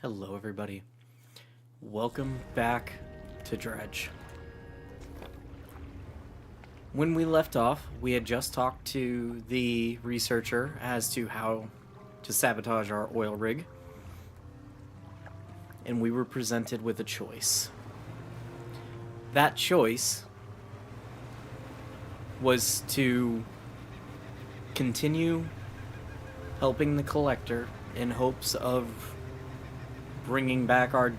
Hello everybody. Welcome back to Dredge. When we left off, we had just talked to the researcher as to how to sabotage our oil rig. And we were presented with a choice. That choice was to continue helping the collector in hopes of bringing back our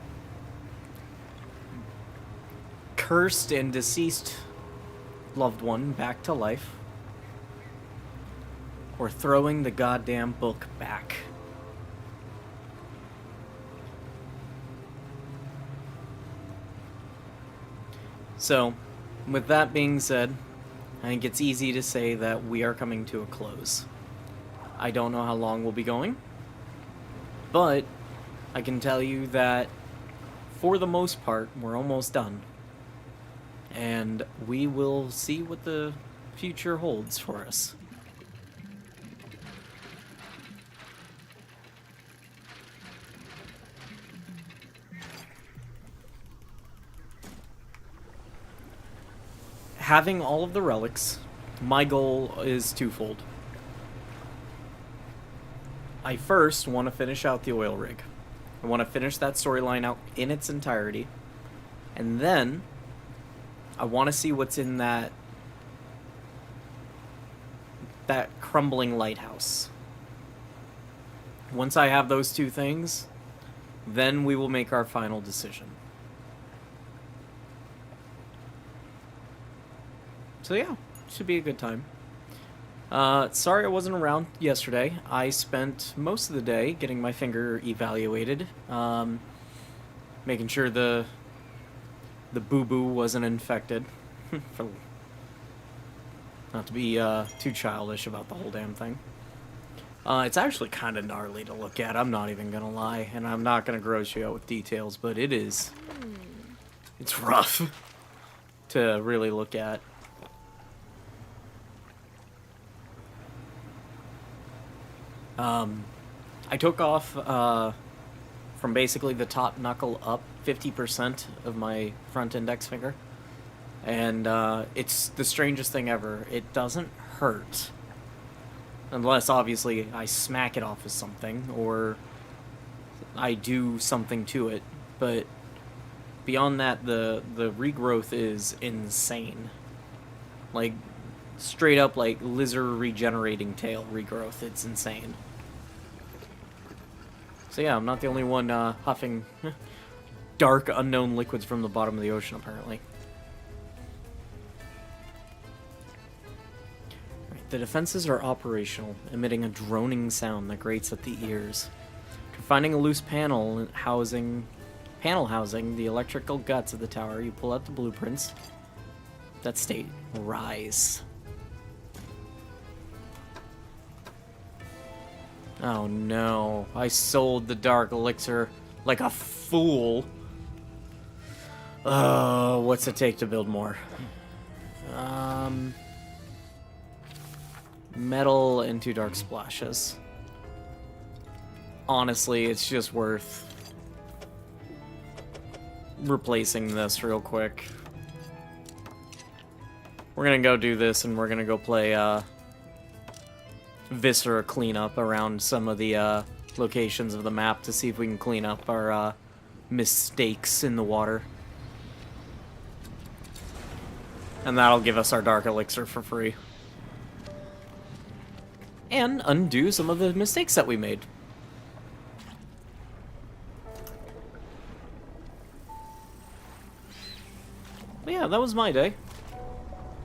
cursed and deceased loved one back to life, or throwing the goddamn book back. So, with that being said, I think it's easy to say that we are coming to a close. I don't know how long we'll be going, but I can tell you that for the most part, we're almost done. And we will see what the future holds for us. Having all of the relics, my goal is twofold. I first want to finish out the oil rig. I want to finish that storyline out in its entirety. And then I want to see what's in that crumbling lighthouse. Once I have those two things, then we will make our final decision. So yeah, should be a good time. Sorry I wasn't around yesterday. I spent most of the day getting my finger evaluated, making sure the boo-boo wasn't infected. Not to be too childish about the whole damn thing. It's actually kind of gnarly to look at, I'm not even gonna lie, and I'm not gonna gross you out with details, but it's rough to really look at. I took off from basically the top knuckle up 50% of my front index finger, and it's the strangest thing ever. It doesn't hurt, unless obviously I smack it off with something or I do something to it, but beyond that, the regrowth is insane. Like, straight up, like, lizard regenerating tail regrowth. It's insane. So yeah, I'm not the only one huffing dark, unknown liquids from the bottom of the ocean, apparently. Right, the defenses are operational, emitting a droning sound that grates at the ears. After finding a loose panel housing the electrical guts of the tower, you pull out the blueprints that state Rise. Oh no, I sold the dark elixir like a fool. Oh, what's it take to build more? Metal and 2 dark splashes. Honestly, it's just worth replacing this real quick. We're gonna go do this, and we're gonna go play Viscera cleanup around some of the locations of the map to see if we can clean up our mistakes in the water. And that'll give us our dark elixir for free. And undo some of the mistakes that we made. But yeah, that was my day.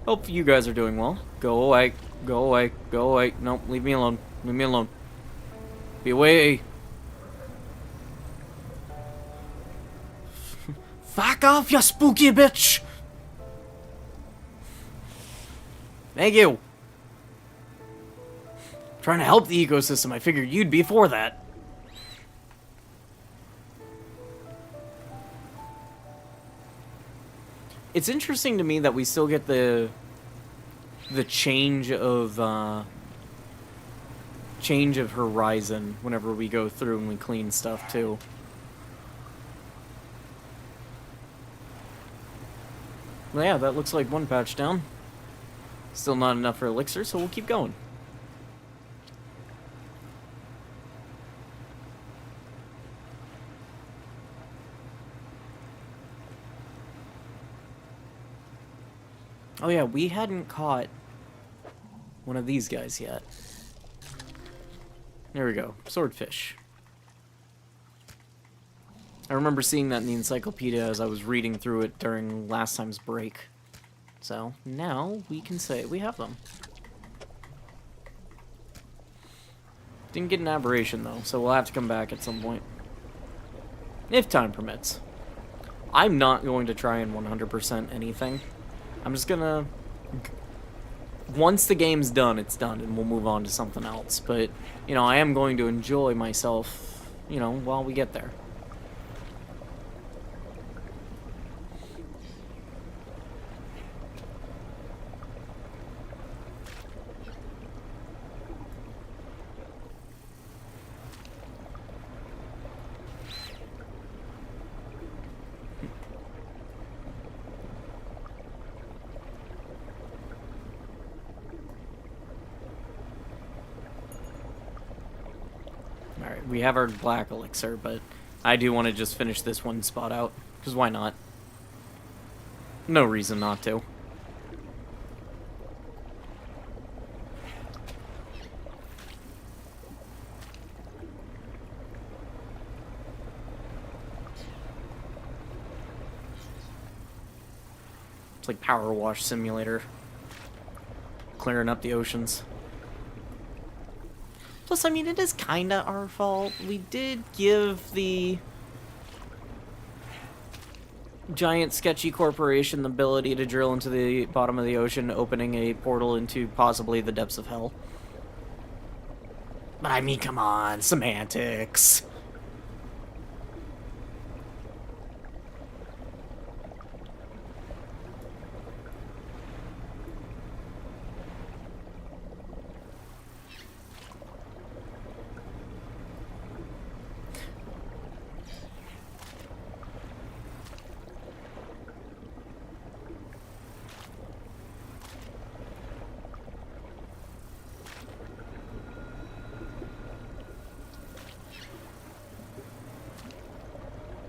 Hope you guys are doing well. Go away. Go away. Go away. Nope, leave me alone. Leave me alone. Be away. Fuck off, you spooky bitch! Thank you. Trying to help the ecosystem. I figured you'd be for that. It's interesting to me that we still get the change of horizon whenever we go through and we clean stuff too. Well, yeah, that looks like one patch down. Still not enough for elixir, so we'll keep going. Oh yeah, we hadn't caught one of these guys yet. There we go. Swordfish. I remember seeing that in the encyclopedia as I was reading through it during last time's break. So, now we can say we have them. Didn't get an aberration, though, so we'll have to come back at some point. If time permits. I'm not going to try and 100% anything. I'm just gonna... Once the game's done, it's done, and we'll move on to something else. But, you know, I am going to enjoy myself, you know, while we get there. Alright, we have our black elixir, but I do want to just finish this one spot out, because why not? No reason not to. It's like Power Wash Simulator. Clearing up the oceans. Plus, I mean, it is kinda our fault. We did give the giant sketchy corporation the ability to drill into the bottom of the ocean, opening a portal into possibly the depths of hell. But I mean, come on, semantics.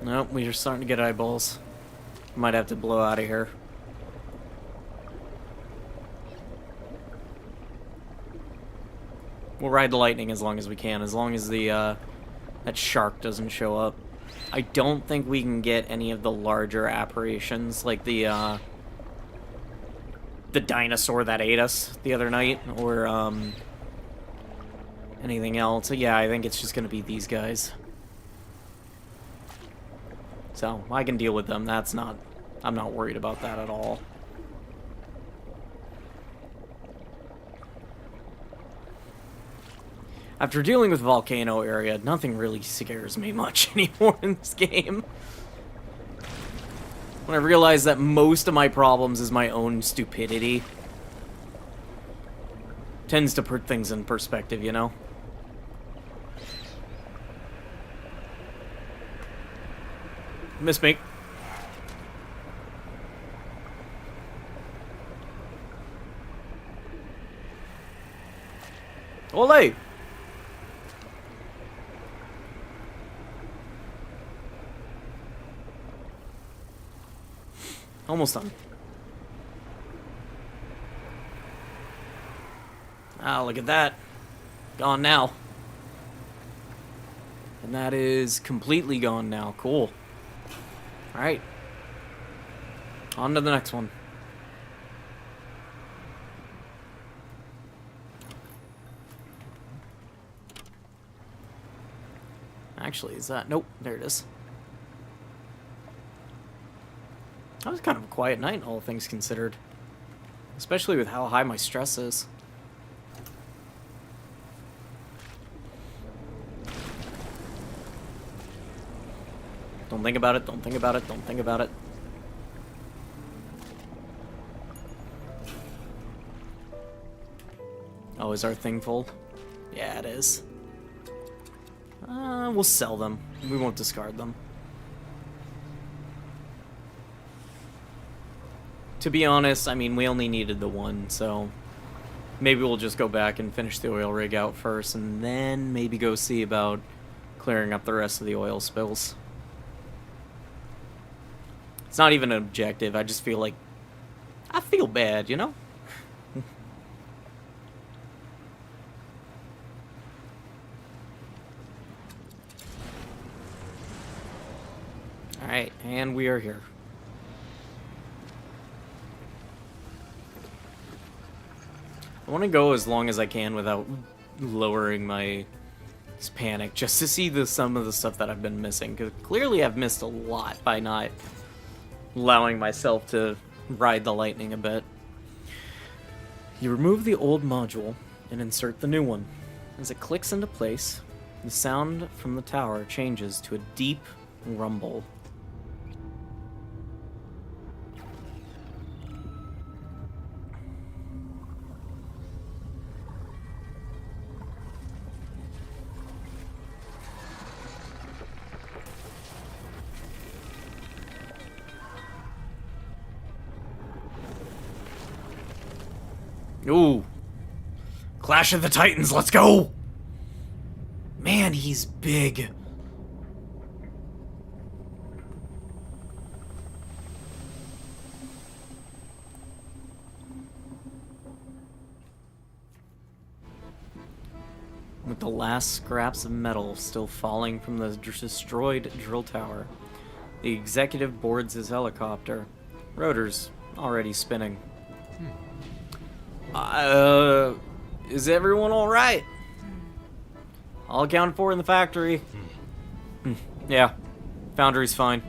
Nope, we're starting to get eyeballs. Might have to blow out of here. We'll ride the lightning as long as we can, as long as the that shark doesn't show up. I don't think we can get any of the larger apparitions, like the dinosaur that ate us the other night, or anything else. So yeah, I think it's just gonna be these guys. So, I can deal with them. That's not... I'm not worried about that at all. After dealing with Volcano area, nothing really scares me much anymore in this game. When I realize that most of my problems is my own stupidity. Tends to put things in perspective, you know? Miss me. Ole! Almost done. Ah, look at that. Gone now. And that is completely gone now. Cool. Alright. On to the next one. Actually, is that... Nope, there it is. That was kind of a quiet night, all things considered. Especially with how high my stress is. Don't think about it, don't think about it, don't think about it. Oh, is our thing full? Yeah, it is. We'll sell them. We won't discard them. To be honest, I mean, we only needed the one, so maybe we'll just go back and finish the oil rig out first, and then maybe go see about clearing up the rest of the oil spills. It's not even an objective, I just feel like... I feel bad, you know? Alright, and we are here. I want to go as long as I can without lowering my panic, just to see some of the stuff that I've been missing, because clearly I've missed a lot by not allowing myself to ride the lightning a bit. You remove the old module and insert the new one. As it clicks into place, the sound from the tower changes to a deep rumble. Ooh. Clash of the Titans, let's go! Man, he's big. With the last scraps of metal still falling from the destroyed drill tower, the executive boards his helicopter, rotors already spinning. Is everyone alright? All accounted for in the factory. Yeah, foundry's fine.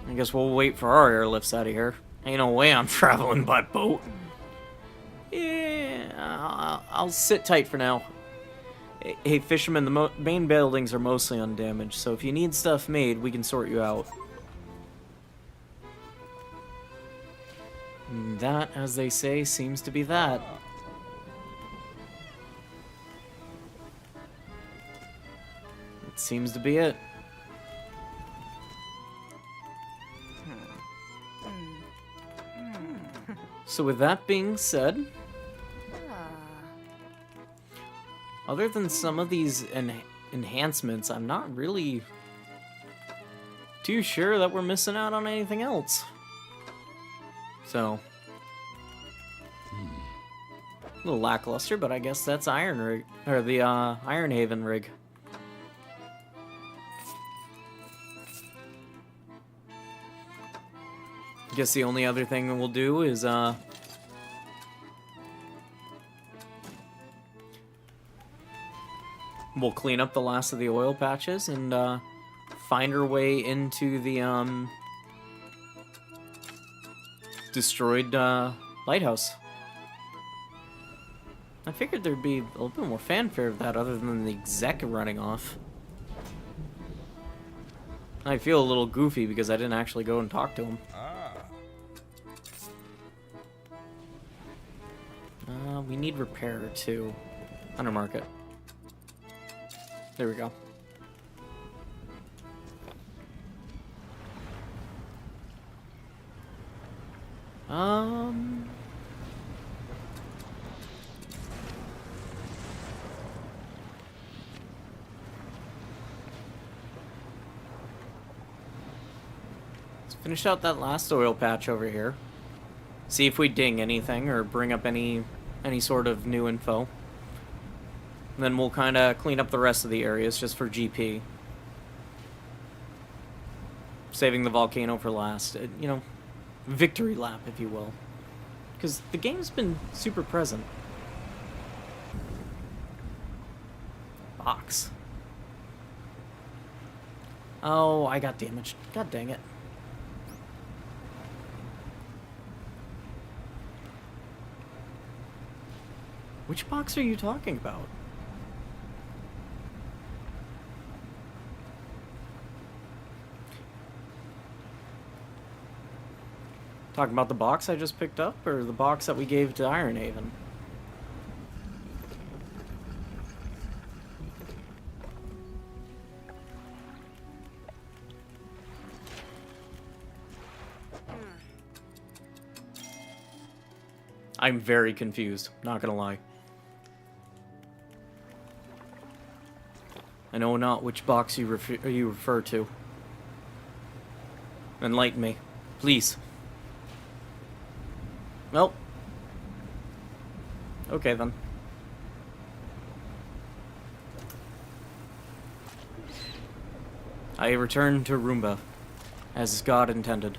I guess we'll wait for our airlifts out of here. Ain't no way I'm traveling by boat. Yeah, I'll sit tight for now. Hey, fisherman, the main buildings are mostly undamaged, so if you need stuff made, we can sort you out. And that, as they say, seems to be that. It seems to be it. So with that being said, other than some of these enhancements, I'm not really too sure that we're missing out on anything else. So, a little lackluster, but I guess that's Iron Rig, or the Iron Haven rig. I guess the only other thing we'll do is we'll clean up the last of the oil patches and find our way into the destroyed lighthouse. I figured there'd be a little bit more fanfare of that other than the exec running off. I feel a little goofy because I didn't actually go and talk to him. We need repair too. Undermarket. There we go. Let's finish out that last oil patch over here. See if we ding anything or bring up any sort of new info. And then we'll kind of clean up the rest of the areas just for GP. Saving the volcano for last. You know, victory lap, if you will. Because the game's been super present. Box. Oh, I got damaged. God dang it. Which box are you talking about? Talking about the box I just picked up, or the box that we gave to Iron Haven? I'm very confused, not gonna lie. I know not which box you refer to. Enlighten me, please. Well. Okay then. I return to Roomba, as God intended.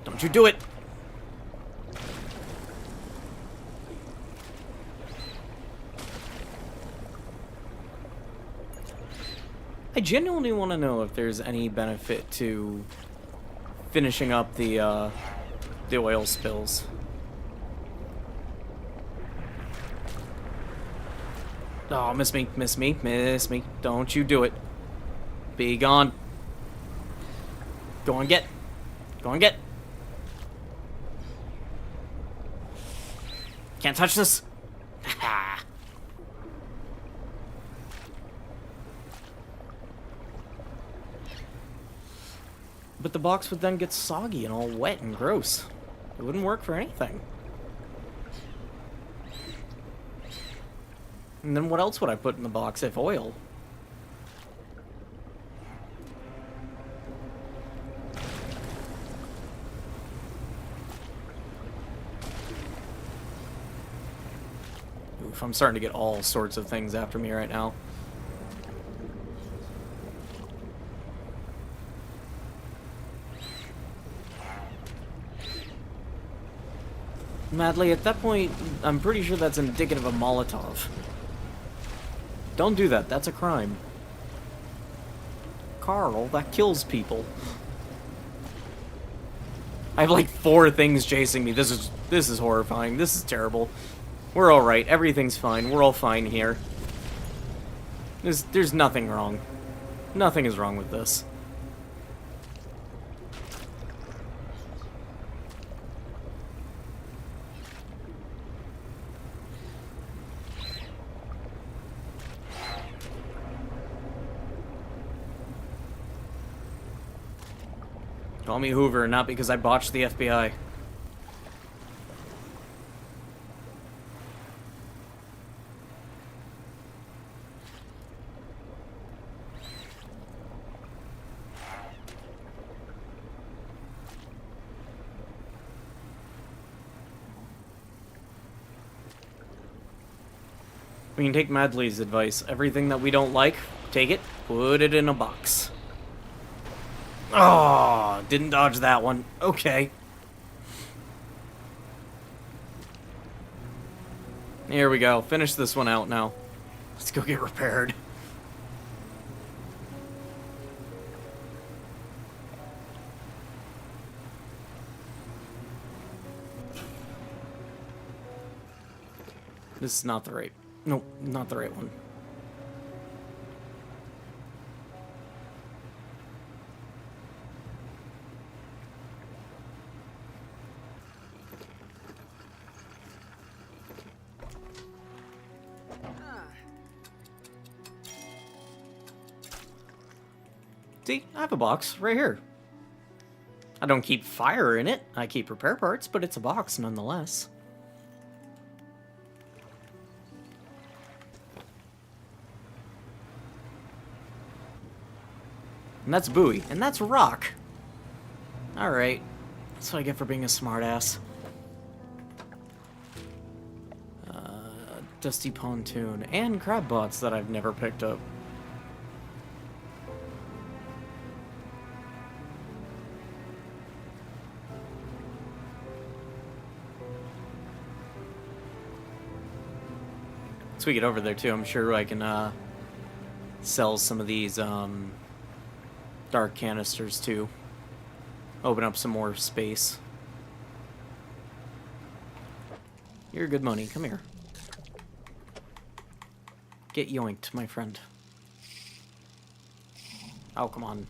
Don't you do it! I genuinely want to know if there's any benefit to finishing up the oil spills. Oh, miss me, miss me, miss me. Don't you do it. Be gone. Go and get. Go and get. Can't touch this. But the box would then get soggy and all wet and gross. It wouldn't work for anything. And then what else would I put in the box if oil? Oof, I'm starting to get all sorts of things after me right now. Madly, at that point, I'm pretty sure that's indicative of Molotov. Don't do that, that's a crime. Carl, that kills people. I have like 4 things chasing me. This is horrifying. This is terrible. We're alright, everything's fine. We're all fine here. There's nothing wrong. Nothing is wrong with this. Call me Hoover, not because I botched the FBI. We can take Madley's advice. Everything that we don't like, take it, put it in a box. Oh, didn't dodge that one. Okay. Here we go. Finish this one out now. Let's go get repaired. This is not the right... Nope, not the right one. See, I have a box right here. I don't keep fire in it. I keep repair parts, but it's a box nonetheless. And that's buoy. And that's rock. Alright. That's what I get for being a smartass. Dusty pontoon. And crab bots that I've never picked up. Once we get over there, too, I'm sure I can, sell some of these, dark canisters, too. Open up some more space. You're good money. Come here. Get yoinked, my friend. Oh, come on.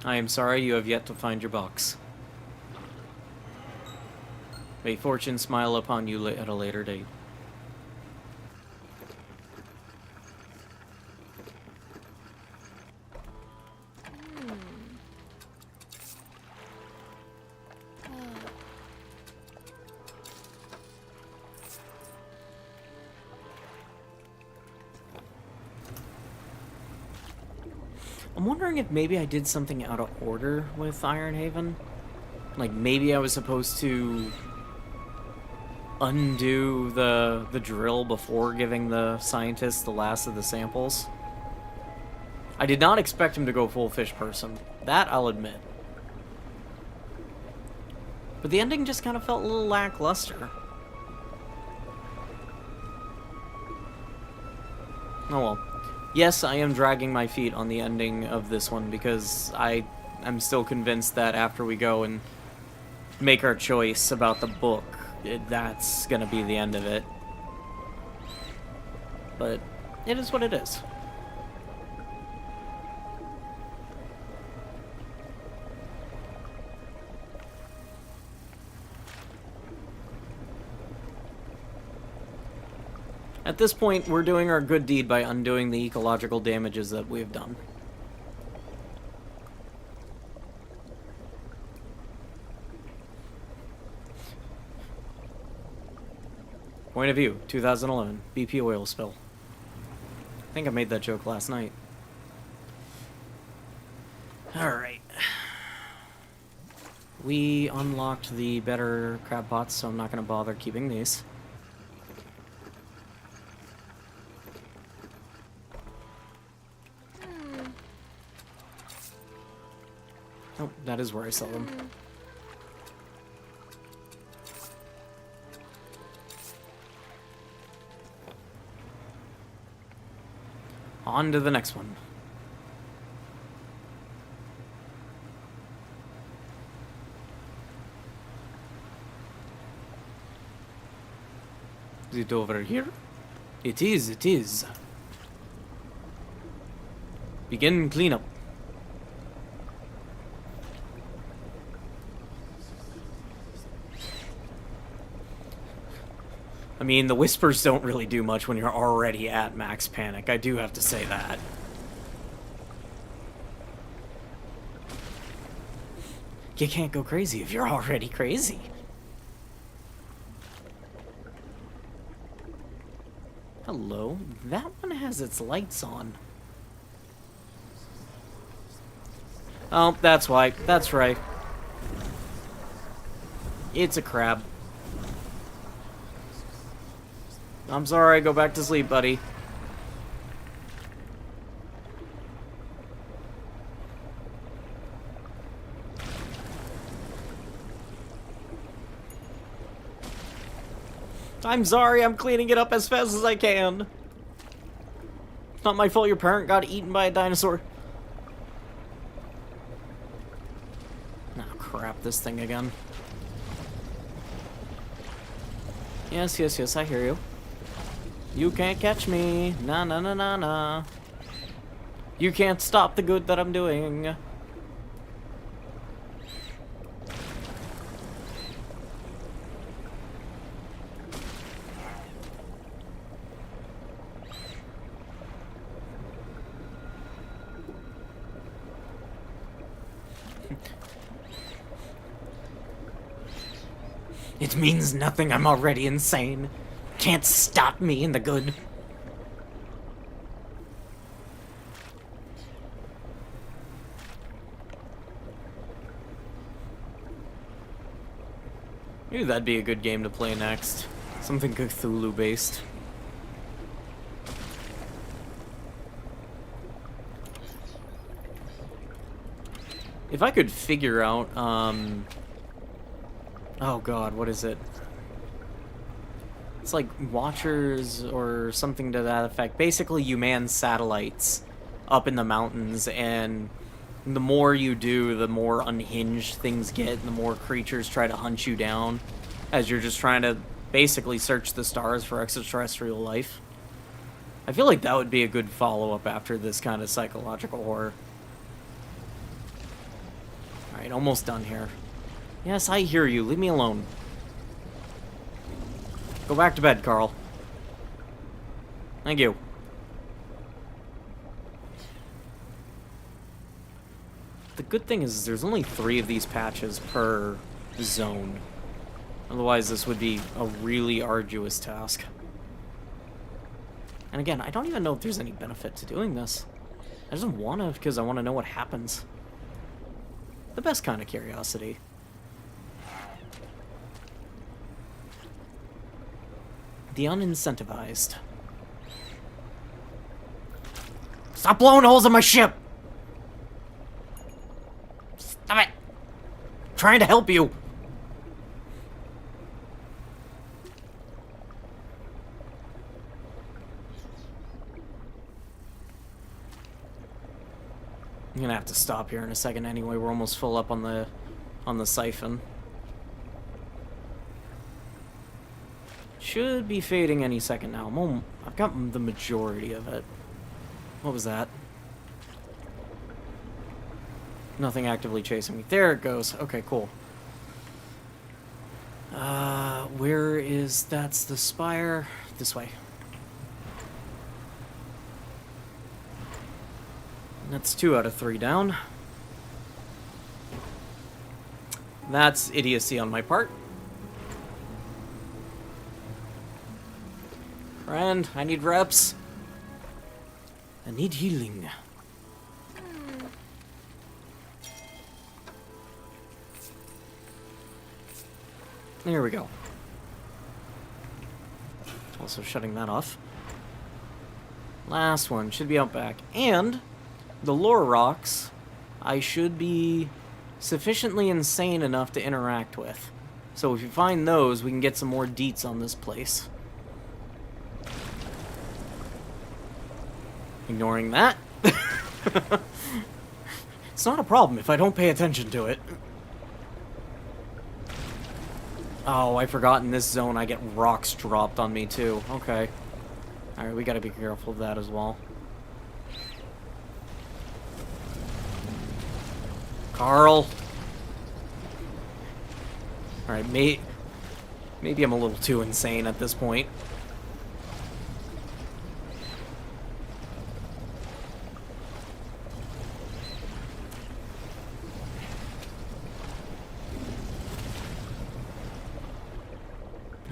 I am sorry you have yet to find your box. May fortune smile upon you at a later date. I'm wondering if maybe I did something out of order with Ironhaven. Like, maybe I was supposed to undo the drill before giving the scientists the last of the samples. I did not expect him to go full fish person. That I'll admit. But the ending just kind of felt a little lackluster. Oh well. Yes, I am dragging my feet on the ending of this one because I'm still convinced that after we go and make our choice about the book, that's gonna be the end of it. But it is what it is. At this point, we're doing our good deed by undoing the ecological damages that we have done. Point of view, 2011, BP oil spill. I think I made that joke last night. Alright. We unlocked the better crab pots, so I'm not going to bother keeping these. Oh, that is where I sell them. On to the next one. Is it over here? It is, it is. Begin cleanup. I mean, the whispers don't really do much when you're already at max panic. I do have to say that. You can't go crazy if you're already crazy. Hello? That one has its lights on. Oh, that's why. That's right. It's a crab. I'm sorry, go back to sleep, buddy. I'm sorry, I'm cleaning it up as fast as I can. It's not my fault your parent got eaten by a dinosaur. Oh, crap, this thing again. Yes, yes, yes, I hear you. You can't catch me. Nah, nah, nah, nah, nah. You can't stop the good that I'm doing. It means nothing. I'm already insane. Can't stop me in the good. Maybe that'd be a good game to play next. Something Cthulhu based. If I could figure out, oh god, what is it? It's like Watchers or something to that effect. Basically, you man satellites up in the mountains, and The more you do, the more unhinged things get, and the more creatures try to hunt you down as you're just trying to basically search the stars for extraterrestrial life. I feel like that would be a good follow-up after this kind of psychological horror. Alright, almost done here. Yes, I hear you. Leave me alone. Go back to bed, Carl. Thank you. The good thing is there's only 3 of these patches per zone. Otherwise, this would be a really arduous task. And again, I don't even know if there's any benefit to doing this. I just want to because I want to know what happens. The best kind of curiosity. The unincentivized. Stop blowing holes in my ship! Stop it! I'm trying to help you! I'm gonna have to stop here in a second anyway. We're almost full up on the siphon. Should be fading any second now. I've got the majority of it. What was that? Nothing actively chasing me. There it goes. Okay, cool. Where is... That's the spire. This way. That's 2 out of 3 down. That's idiocy on my part. Friend, I need reps. I need healing. There we go. Also shutting that off. Last one. Should be out back. And the lore rocks, I should be sufficiently insane enough to interact with. So if you find those, we can get some more deets on this place. Ignoring that. It's not a problem if I don't pay attention to it. Oh, I forgot in this zone I get rocks dropped on me too. Okay. Alright, we gotta be careful of that as well. Carl! Alright, maybe I'm a little too insane at this point.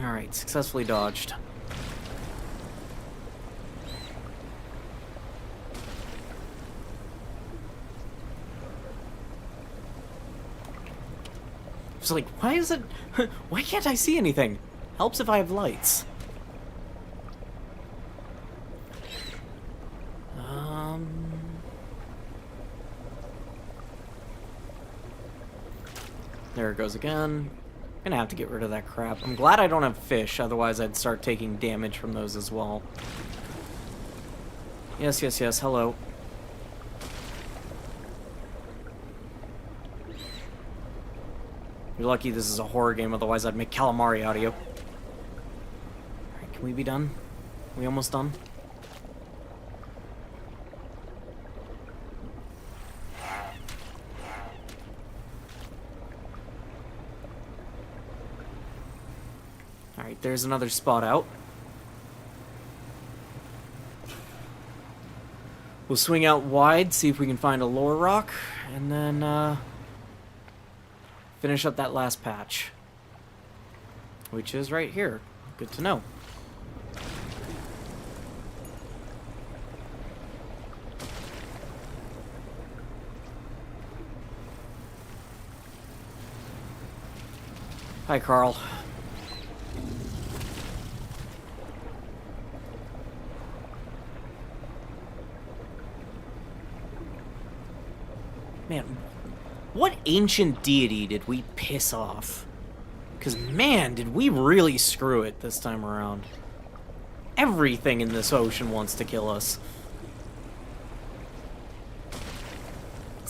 Alright, successfully dodged. It's like, why is it... Why can't I see anything? Helps if I have lights. There it goes again. Gonna have to get rid of that crap. I'm glad I don't have fish, otherwise I'd start taking damage from those as well. Yes, yes, yes, hello. You're lucky this is a horror game, otherwise I'd make calamari out of you. Alright, can we be done? Are we almost done? Alright, there's another spot out. We'll swing out wide, see if we can find a lore rock, and then, finish up that last patch. Which is right here. Good to know. Hi, Carl. Man, what ancient deity did we piss off? Because, man, did we really screw it this time around. Everything in this ocean wants to kill us.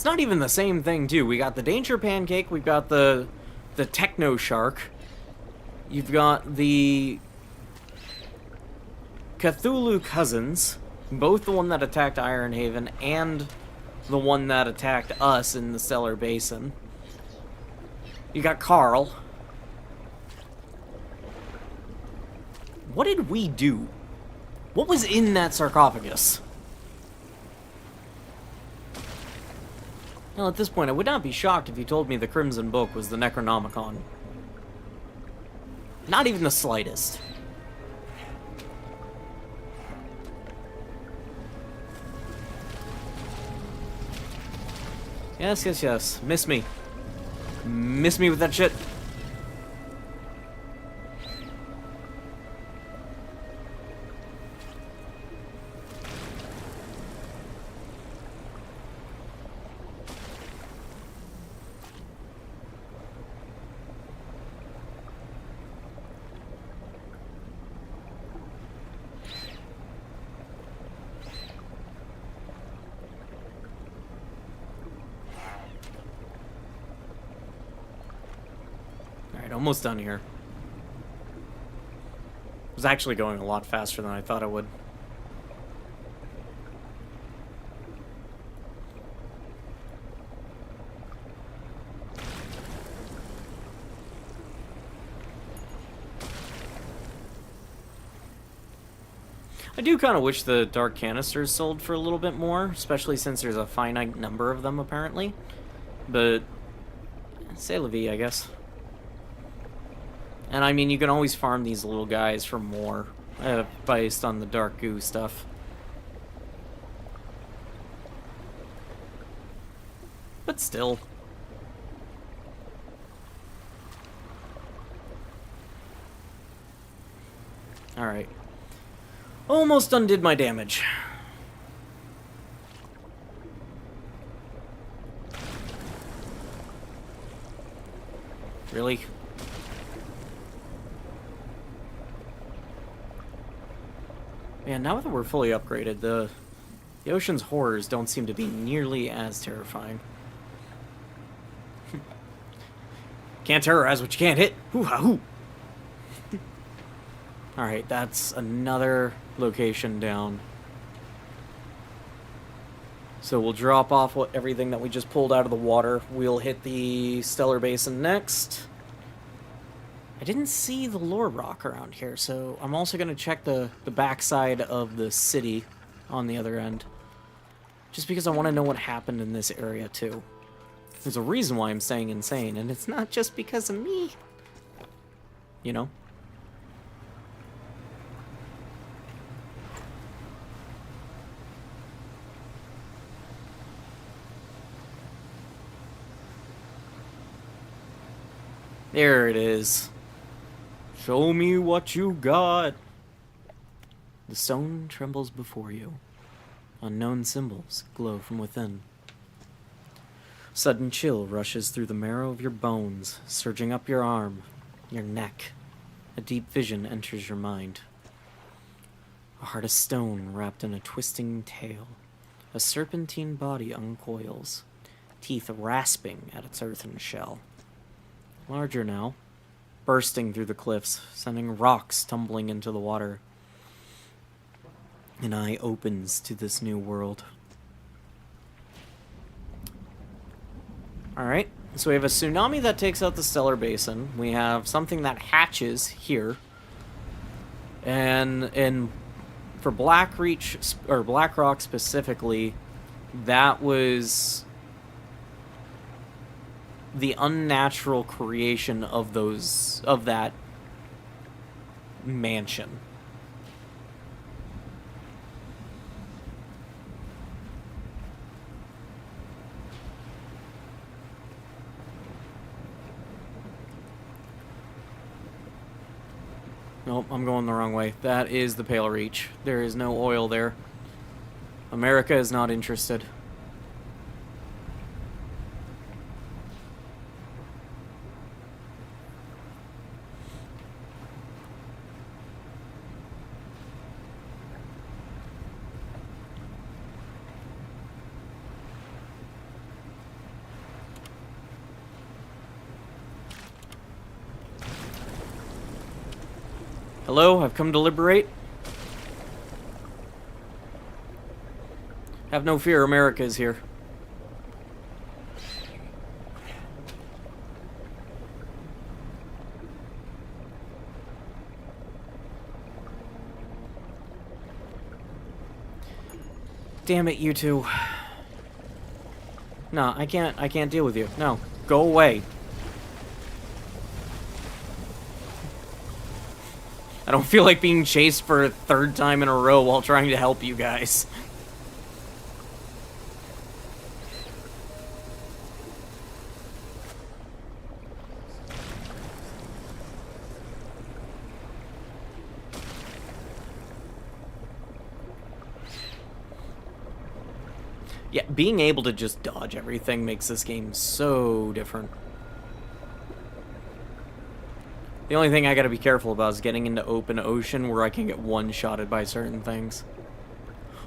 It's not even the same thing, too. We got the Danger Pancake, we've got the Techno Shark. You've got the Cthulhu Cousins, both the one that attacked Ironhaven and the one that attacked us in the Stellar Basin. You got Carl. What did we do? What was in that sarcophagus? Well, at this point, I would not be shocked if you told me the Crimson Book was the Necronomicon. Not even the slightest. Yes, yes, yes. Miss me. Miss me with that shit. Almost done here. It was actually going a lot faster than I thought it would. I do kind of wish the dark canisters sold for a little bit more, especially since there's a finite number of them apparently. But c'est la vie, I guess. And I mean, you can always farm these little guys for more, based on the dark goo stuff. But still. Alright. Almost undid my damage. Really? Man, now that we're fully upgraded, the ocean's horrors don't seem to be nearly as terrifying. Can't terrorize what you can't hit. Hoo-ha-hoo! Alright, that's another location down. So we'll drop off everything that we just pulled out of the water. We'll hit the Stellar Basin next. I didn't see the lore rock around here, so I'm also going to check the backside of the city on the other end. Just because I want to know what happened in this area, too. There's a reason why I'm staying insane, and it's not just because of me. You know? There it is. Show me what you got. The stone trembles before you. Unknown symbols glow from within. Sudden chill rushes through the marrow of your bones, surging up your arm, your neck. A deep vision enters your mind. A heart of stone wrapped in a twisting tail. A serpentine body uncoils, teeth rasping at its earthen shell. Larger now, bursting through the cliffs, sending rocks tumbling into the water. An eye opens to this new world. Alright, so we have a tsunami that takes out the Stellar Basin. We have something that hatches here. And for Blackrock specifically, that was the unnatural creation of that mansion. Nope, I'm going the wrong way. That is the Pale Reach. There is no oil there. America is not interested. Hello, I've come to liberate. Have no fear, America is here. Damn it, you two. No, I can't deal with you. No, go away. I don't feel like being chased for a third time in a row while trying to help you guys. Yeah, being able to just dodge everything makes this game so different. The only thing I gotta be careful about is getting into open ocean where I can get one-shotted by certain things.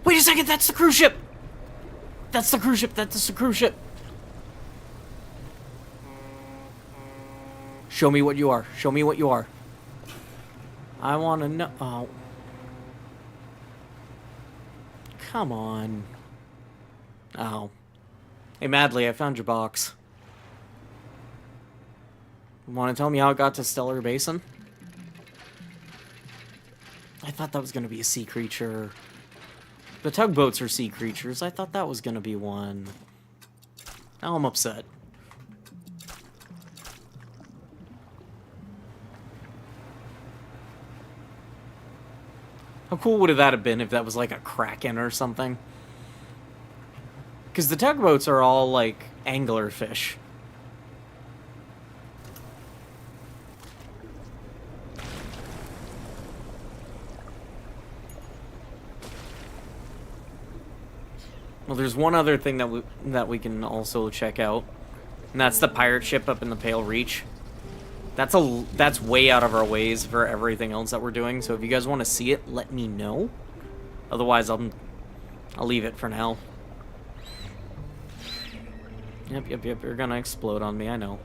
Wait a second, that's the cruise ship! That's the cruise ship, that's the cruise ship! Show me what you are, show me what you are. I wanna know... Oh. Come on. Oh. Hey, Madley, I found your box. Want to tell me how it got to Stellar Basin? I thought that was going to be a sea creature. The tugboats are sea creatures. I thought that was going to be one. Now I'm upset. How cool would that have been if that was like a kraken or something? Because the tugboats are all, like, angler fish. Well, there's one other thing that we can also check out, and that's the pirate ship up in the Pale Reach. That's way out of our ways for everything else that we're doing. So if you guys want to see it, let me know. Otherwise, I'll leave it for now. Yep, you're gonna explode on me, I know.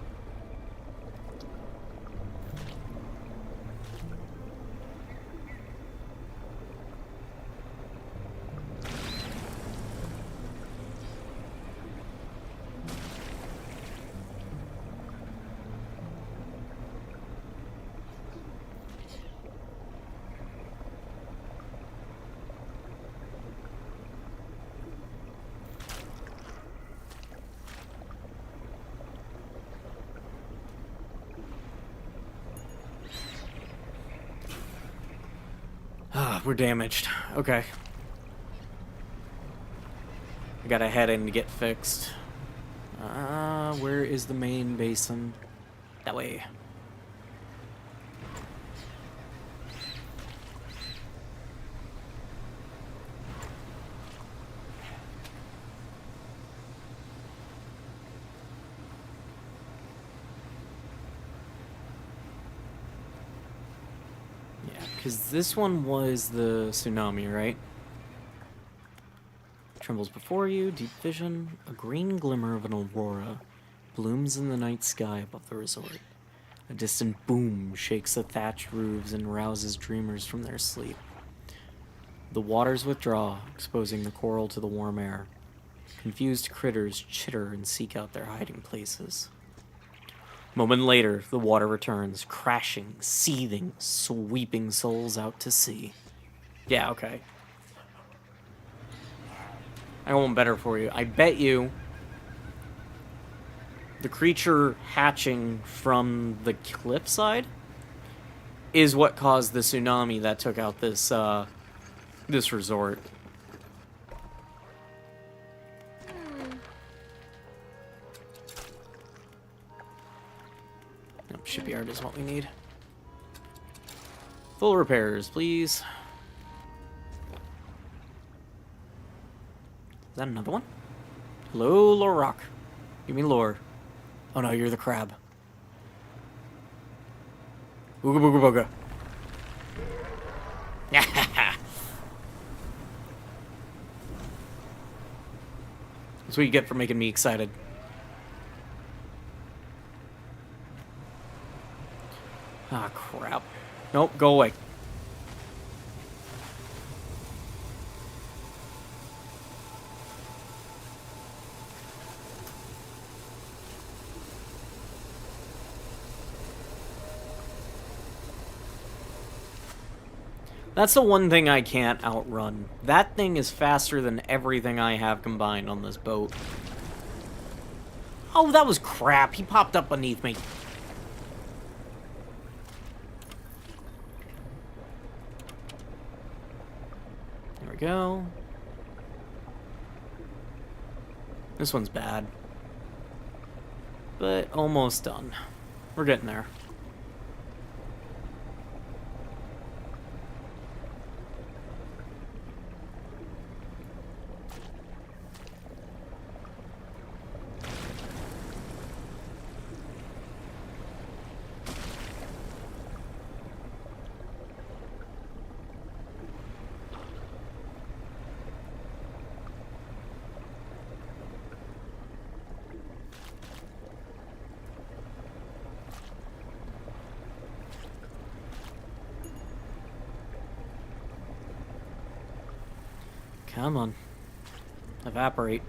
We're damaged. Okay. I gotta head in to get fixed. Where is the main basin? That way. Because this one was the tsunami, right? Trembles before you, deep vision. A green glimmer of an aurora blooms in the night sky above the resort. A distant boom shakes the thatched roofs and rouses dreamers from their sleep. The waters withdraw, exposing the coral to the warm air. Confused critters chitter and seek out their hiding places. A moment later, the water returns, crashing, seething, sweeping souls out to sea. Yeah, okay. I want better for you. I bet you the creature hatching from the cliffside is what caused the tsunami that took out this, this resort. Nope, shipyard is what we need. Full repairs, please. Is that another one? Hello, Lore Rock. Give me lore. Oh no, you're the crab. Ooga booga booga. That's what you get for making me excited. Ah, crap. Nope, go away. That's the one thing I can't outrun. That thing is faster than everything I have combined on this boat. Oh, that was crap. He popped up beneath me. There we go. This one's bad. But almost done. We're getting there. Come on. Evaporate.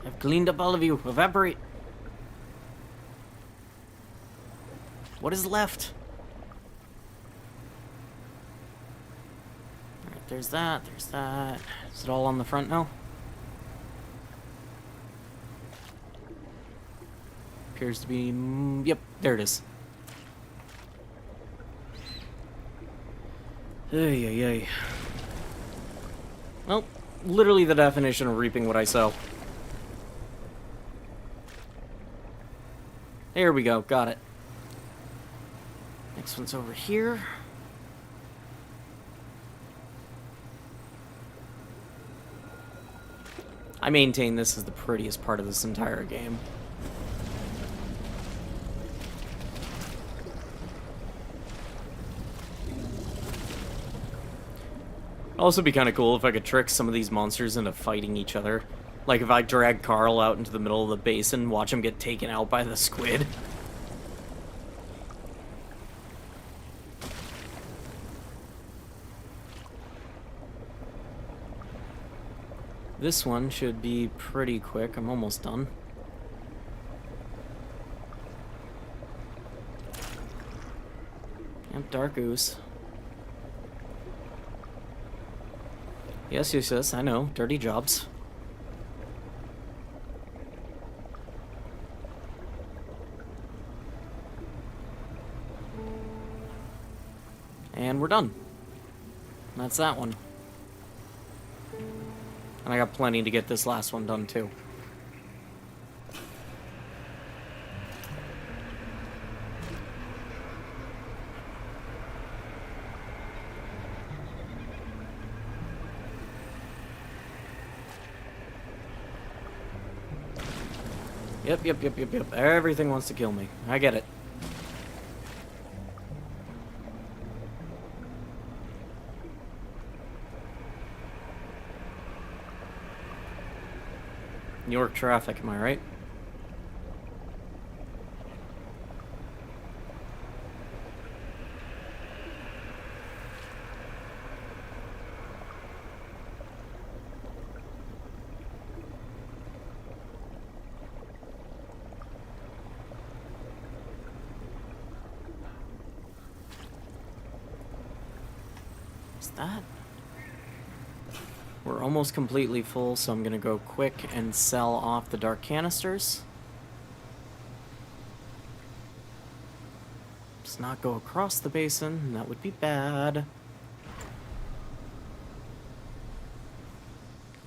I've cleaned up all of you. Evaporate. What is left? Alright, there's that. There's that. Is it all on the front now? Appears to be... yep, there it is. Ay, ay, ay. Well, literally the definition of reaping what I sow. There we go, got it. Next one's over here. I maintain this is the prettiest part of this entire game. It'd also be kind of cool if I could trick some of these monsters into fighting each other. Like if I drag Carl out into the middle of the basin, watch him get taken out by the squid. This one should be pretty quick. I'm almost done. Yep, Dark Ooze. Yes, yes, yes, I know. Dirty jobs. And we're done. That's that one. And I got plenty to get this last one done, too. Yep. Everything wants to kill me. I get it. New York traffic, am I right? That? We're almost completely full, so I'm gonna go quick and sell off the dark canisters. Just not go across the basin, that would be bad.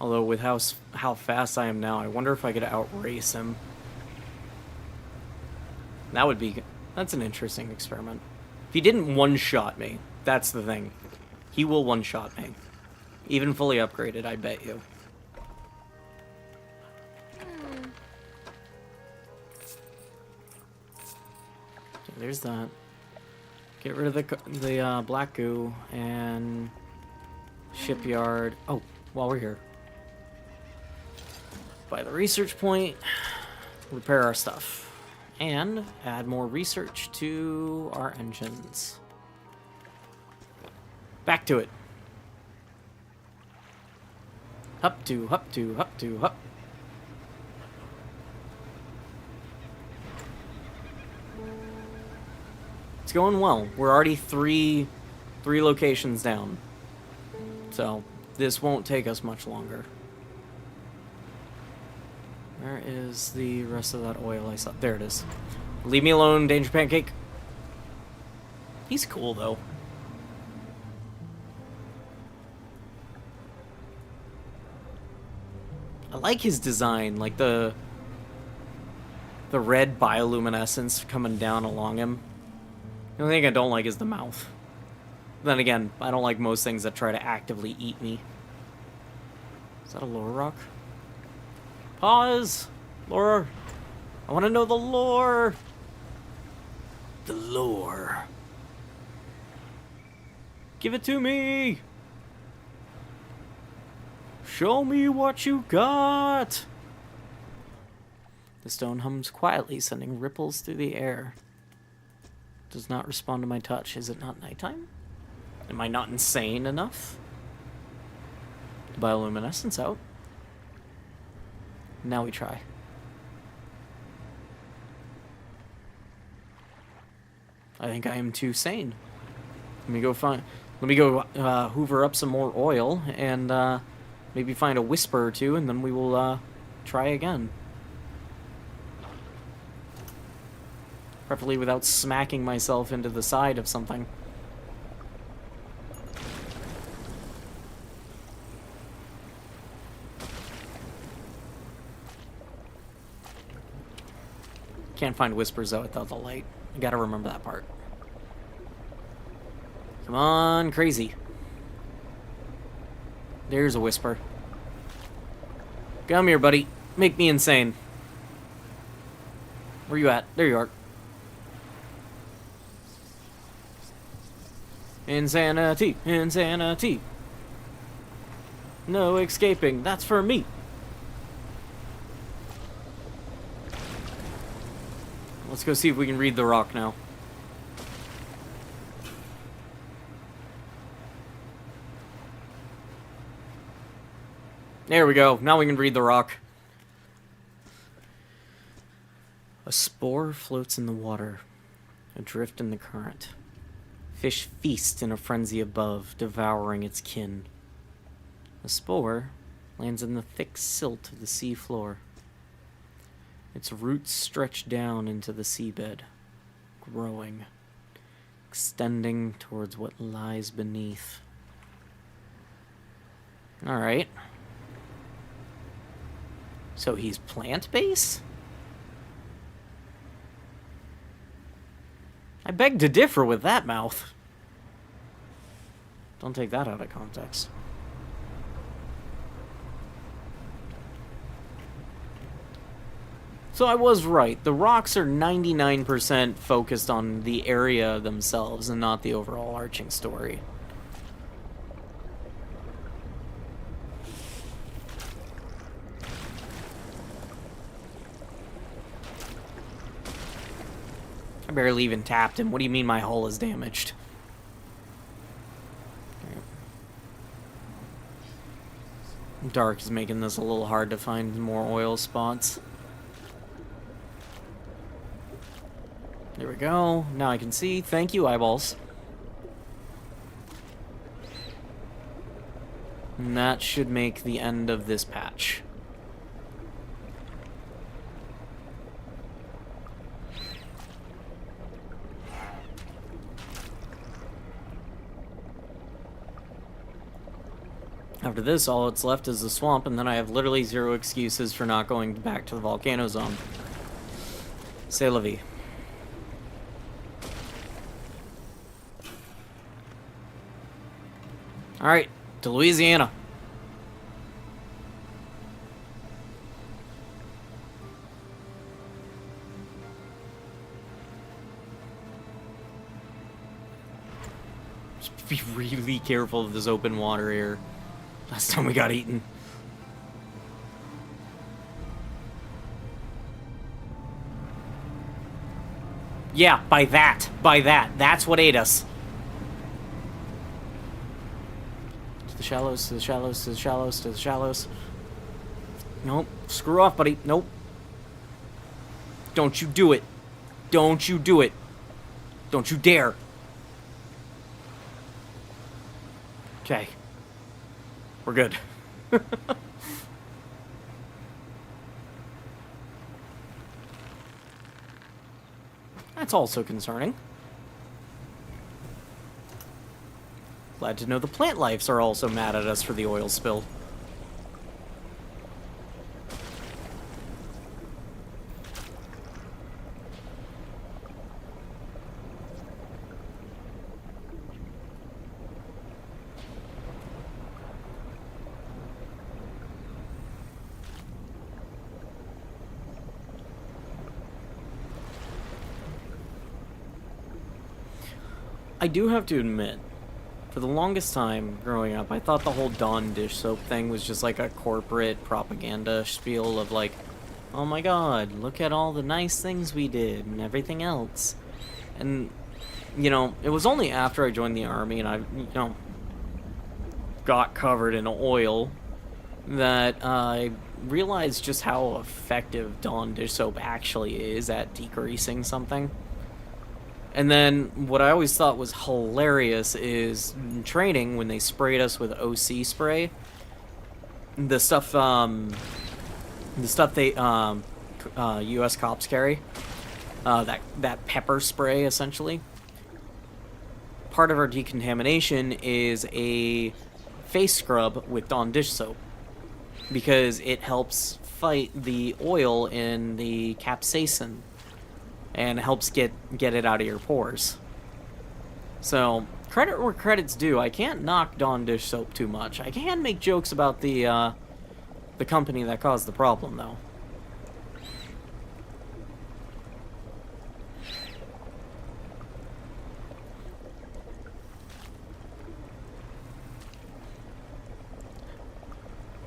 Although with how fast I am now, I wonder if I could outrace him. That would be... that's an interesting experiment. If he didn't one-shot me, that's the thing. He will one-shot me. Even fully upgraded, I bet you. Okay, there's that. Get rid of the black goo and shipyard. Oh, while we're here. Buy the research point, repair our stuff, and add more research to our engines. Back to it. Up to, up to, up to, up. It's going well. We're already three locations down. So, this won't take us much longer. Where is the rest of that oil I saw? There it is. Leave me alone, Danger Pancake. He's cool, though. I like his design, like the red bioluminescence coming down along him. The only thing I don't like is the mouth. Then again, I don't like most things that try to actively eat me. Is that a lore rock? Pause! Lore! I want to know the lore! The lore. Give it to me! Show me what you got! The stone hums quietly, sending ripples through the air. Does not respond to my touch. Is it not nighttime? Am I not insane enough? The bioluminescence out. Now we try. I think I am too sane. Let me go hoover up some more oil and maybe find a whisper or two, and then we will try again. Preferably without smacking myself into the side of something. Can't find whispers though without the light. You gotta remember that part. Come on, crazy. There's a whisper. Come here, buddy. Make me insane. Where you at? There you are. Insanity, insanity. No escaping. That's for me. Let's go see if we can read the rock now. There we go. Now we can read the rock. A spore floats in the water, adrift in the current. Fish feast in a frenzy above, devouring its kin. The spore lands in the thick silt of the sea floor. Its roots stretch down into the seabed, growing, extending towards what lies beneath. Alright. So he's plant-based? I beg to differ with that mouth. Don't take that out of context. So I was right. The rocks are 99% focused on the area themselves and not the overall arching story. I barely even tapped him. What do you mean my hull is damaged? Dark is making this a little hard to find more oil spots. There we go. Now I can see. Thank you, eyeballs. And that should make the end of this patch. After this, all that's left is the swamp, and then I have literally zero excuses for not going back to the volcano zone. C'est la vie. Alright, to Louisiana. Just be really careful of this open water here. Last time we got eaten. Yeah, by that. That's what ate us. To the shallows, to the shallows, to the shallows, to the shallows. Nope. Screw off, buddy. Nope. Don't you do it. Don't you do it. Don't you dare! Okay. We're good. That's also concerning. Glad to know the plant lives are also mad at us for the oil spill. I do have to admit, for the longest time growing up, I thought the whole Dawn dish soap thing was just like a corporate propaganda spiel of like, oh my god, look at all the nice things we did and everything else. And, you know, it was only after I joined the army and I, you know, got covered in oil that I realized just how effective Dawn dish soap actually is at degreasing something. And then what I always thought was hilarious is in training when they sprayed us with OC spray, the stuff they U.S. cops carry, that pepper spray essentially. Part of our decontamination is a face scrub with Dawn dish soap because it helps fight the oil in the capsaicin. And helps get it out of your pores. So, credit where credit's due. I can't knock Dawn dish soap too much. I can make jokes about the company that caused the problem, though.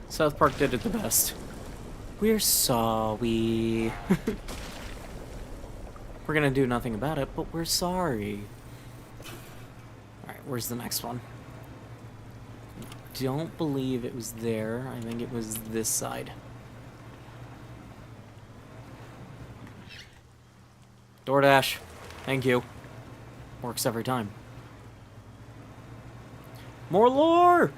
South Park did it the best. We're sorry. We're gonna do nothing about it, but we're sorry. Alright, where's the next one? Don't believe it was there. I think it was this side. DoorDash. Thank you. Works every time. More lore!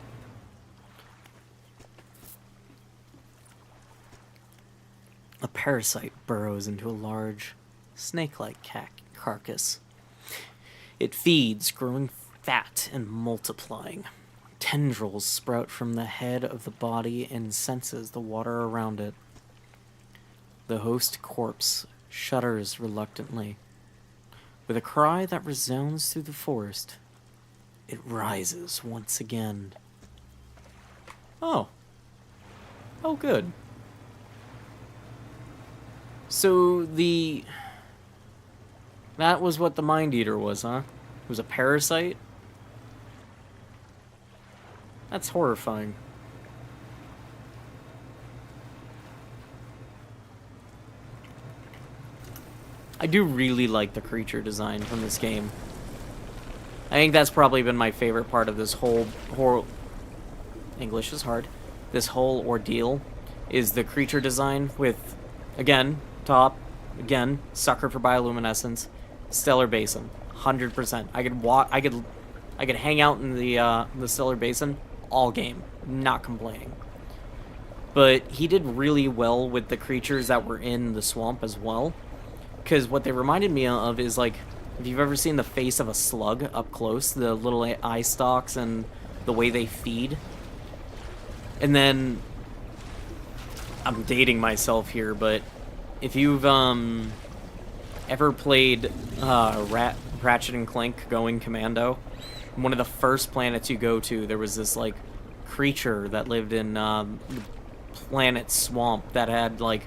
A parasite burrows into a large snake-like carcass. It feeds, growing fat and multiplying. Tendrils sprout from the head of the body and senses the water around it. The host corpse shudders reluctantly. With a cry that resounds through the forest, it rises once again. Oh. Oh, good. So that was what the Mind Eater was, huh? It was a parasite? That's horrifying. I do really like the creature design from this game. I think that's probably been my favorite part of this whole English is hard. This whole ordeal is the creature design with, again, top, again, sucker for bioluminescence. Stellar Basin, 100%. I could hang out in the Stellar Basin all game, not complaining. But he did really well with the creatures that were in the swamp as well, because what they reminded me of is like, if you've ever seen the face of a slug up close, the little eye stalks and the way they feed. And then I'm dating myself here, but if you've ever played Ratchet and Clank Going Commando, one of the first planets you go to, there was this like creature that lived in the planet Swamp that had like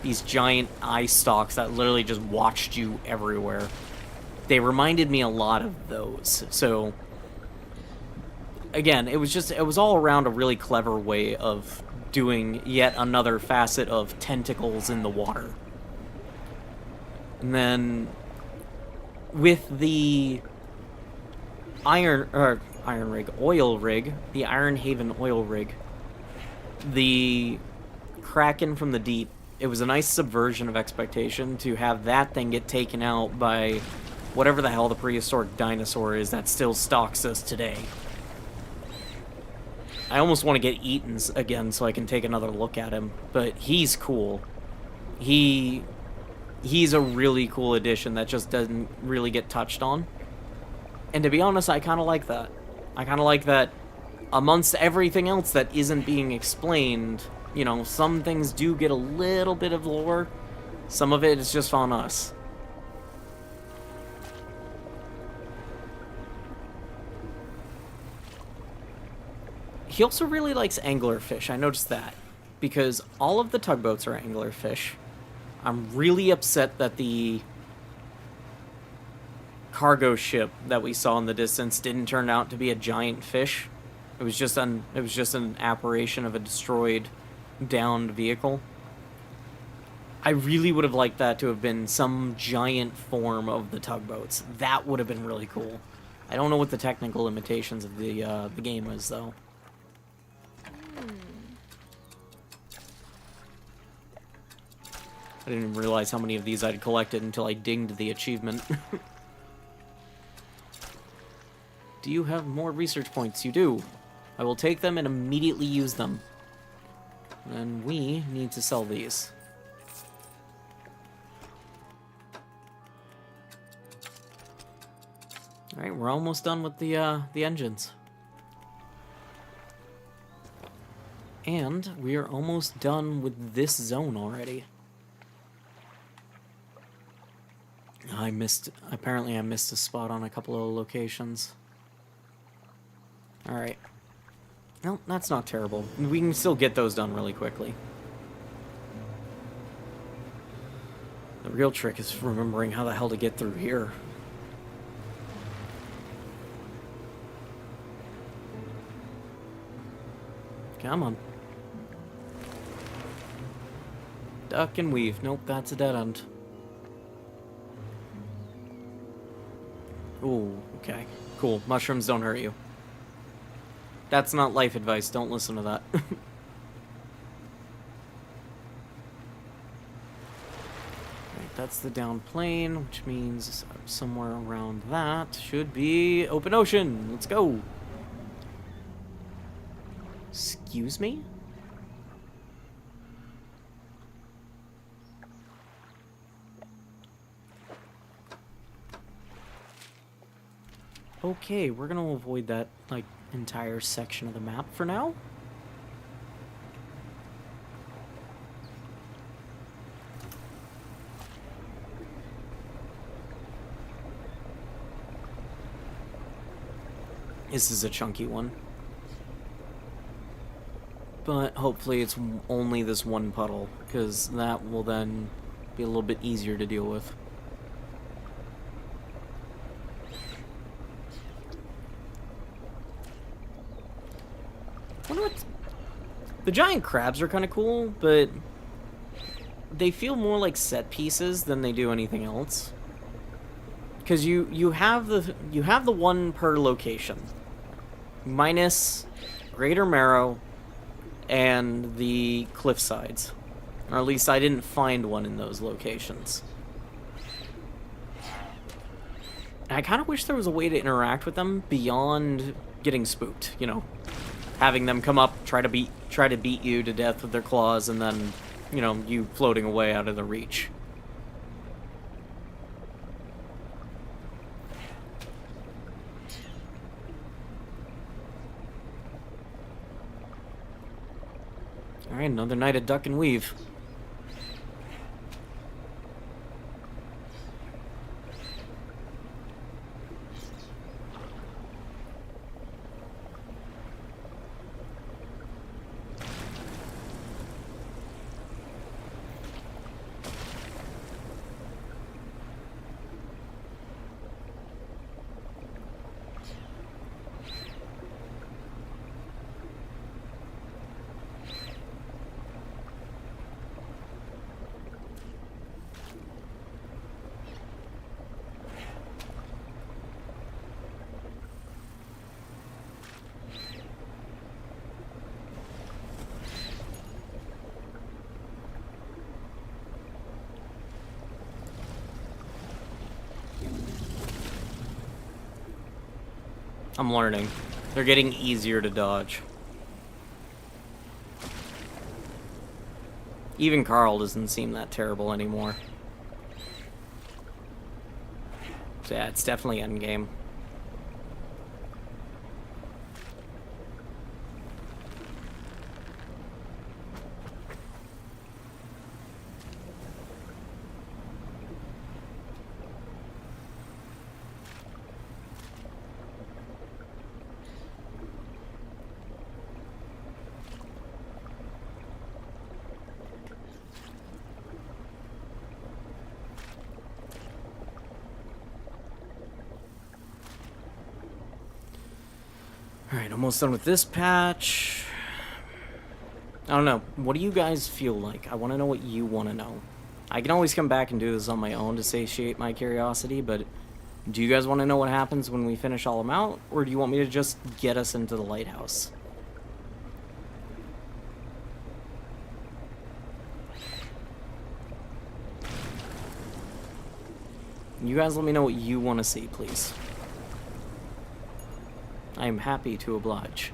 these giant eye stalks that literally just watched you everywhere. They reminded me a lot of those. So again, it was all around a really clever way of doing yet another facet of tentacles in the water. And then with the oil rig, the Iron Haven oil rig, the Kraken from the deep, it was a nice subversion of expectation to have that thing get taken out by whatever the hell the prehistoric dinosaur is that still stalks us today. I almost want to get eaten again so I can take another look at him, but he's cool. He's a really cool addition that just doesn't really get touched on. And to be honest, I kind of like that. I kind of like that amongst everything else that isn't being explained, you know, some things do get a little bit of lore. Some of it is just on us. He also really likes anglerfish. I noticed that. Because all of the tugboats are anglerfish. I'm really upset that the cargo ship that we saw in the distance didn't turn out to be a giant fish. It was just an apparition of a destroyed, downed vehicle. I really would have liked that to have been some giant form of the tugboats. That would have been really cool. I don't know what the technical limitations of the game is, though. I didn't realize how many of these I'd collected until I dinged the achievement. Do you have more research points? You do. I will take them and immediately use them. And we need to sell these. Alright, we're almost done with the engines. And we are almost done with this zone already. Apparently I missed a spot on a couple of locations. Alright. No, that's not terrible. We can still get those done really quickly. The real trick is remembering how the hell to get through here. Come on. Duck and weave. Nope, that's a dead end. Ooh, okay. Cool. Mushrooms don't hurt you. That's not life advice. Don't listen to that. Right, that's the down plane, which means somewhere around that should be open ocean. Let's go. Excuse me? Okay, we're gonna avoid that, like, entire section of the map for now. This is a chunky one. But hopefully it's only this one puddle, because that will then be a little bit easier to deal with. The giant crabs are kind of cool, but they feel more like set pieces than they do anything else. Because you have the one per location, minus Greater Marrow and the cliff sides, or at least I didn't find one in those locations. And I kind of wish there was a way to interact with them beyond getting spooked, you know. Having them come up, try to beat you to death with their claws, and then, you know, you floating away out of the reach. Alright, another night of duck and weave. I'm learning. They're getting easier to dodge. Even Carl doesn't seem that terrible anymore. So yeah, it's definitely endgame. Alright, almost done with this patch. I don't know. What do you guys feel like? I want to know what you want to know. I can always come back and do this on my own to satiate my curiosity, but do you guys want to know what happens when we finish all them out, or do you want me to just get us into the lighthouse? You guys let me know what you want to see, please. I am happy to oblige.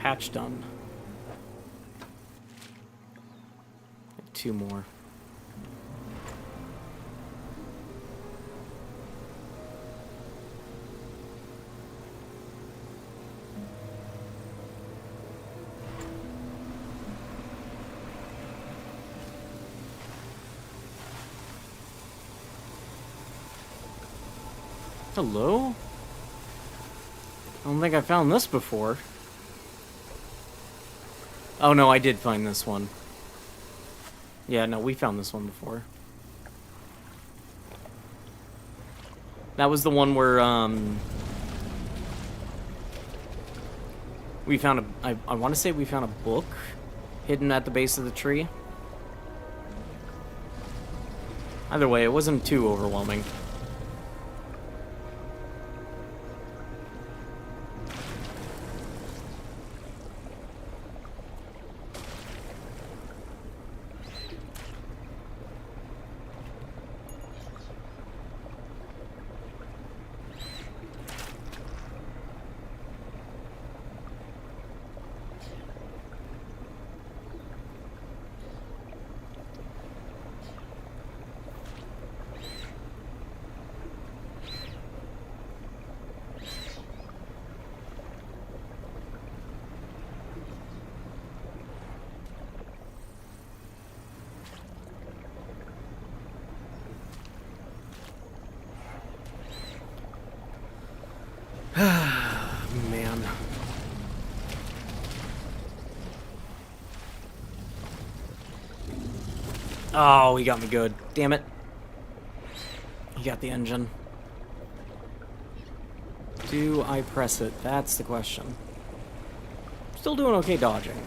Patch done. 2 more. Hello? I don't think I found this before. Oh no, I did find this one. Yeah, no, we found this one before. That was the one where, we found a... I want to say we found a book hidden at the base of the tree. Either way, it wasn't too overwhelming. Man. Oh, he got me good. Damn it. He got the engine. Do I press it? That's the question. Still doing okay dodging.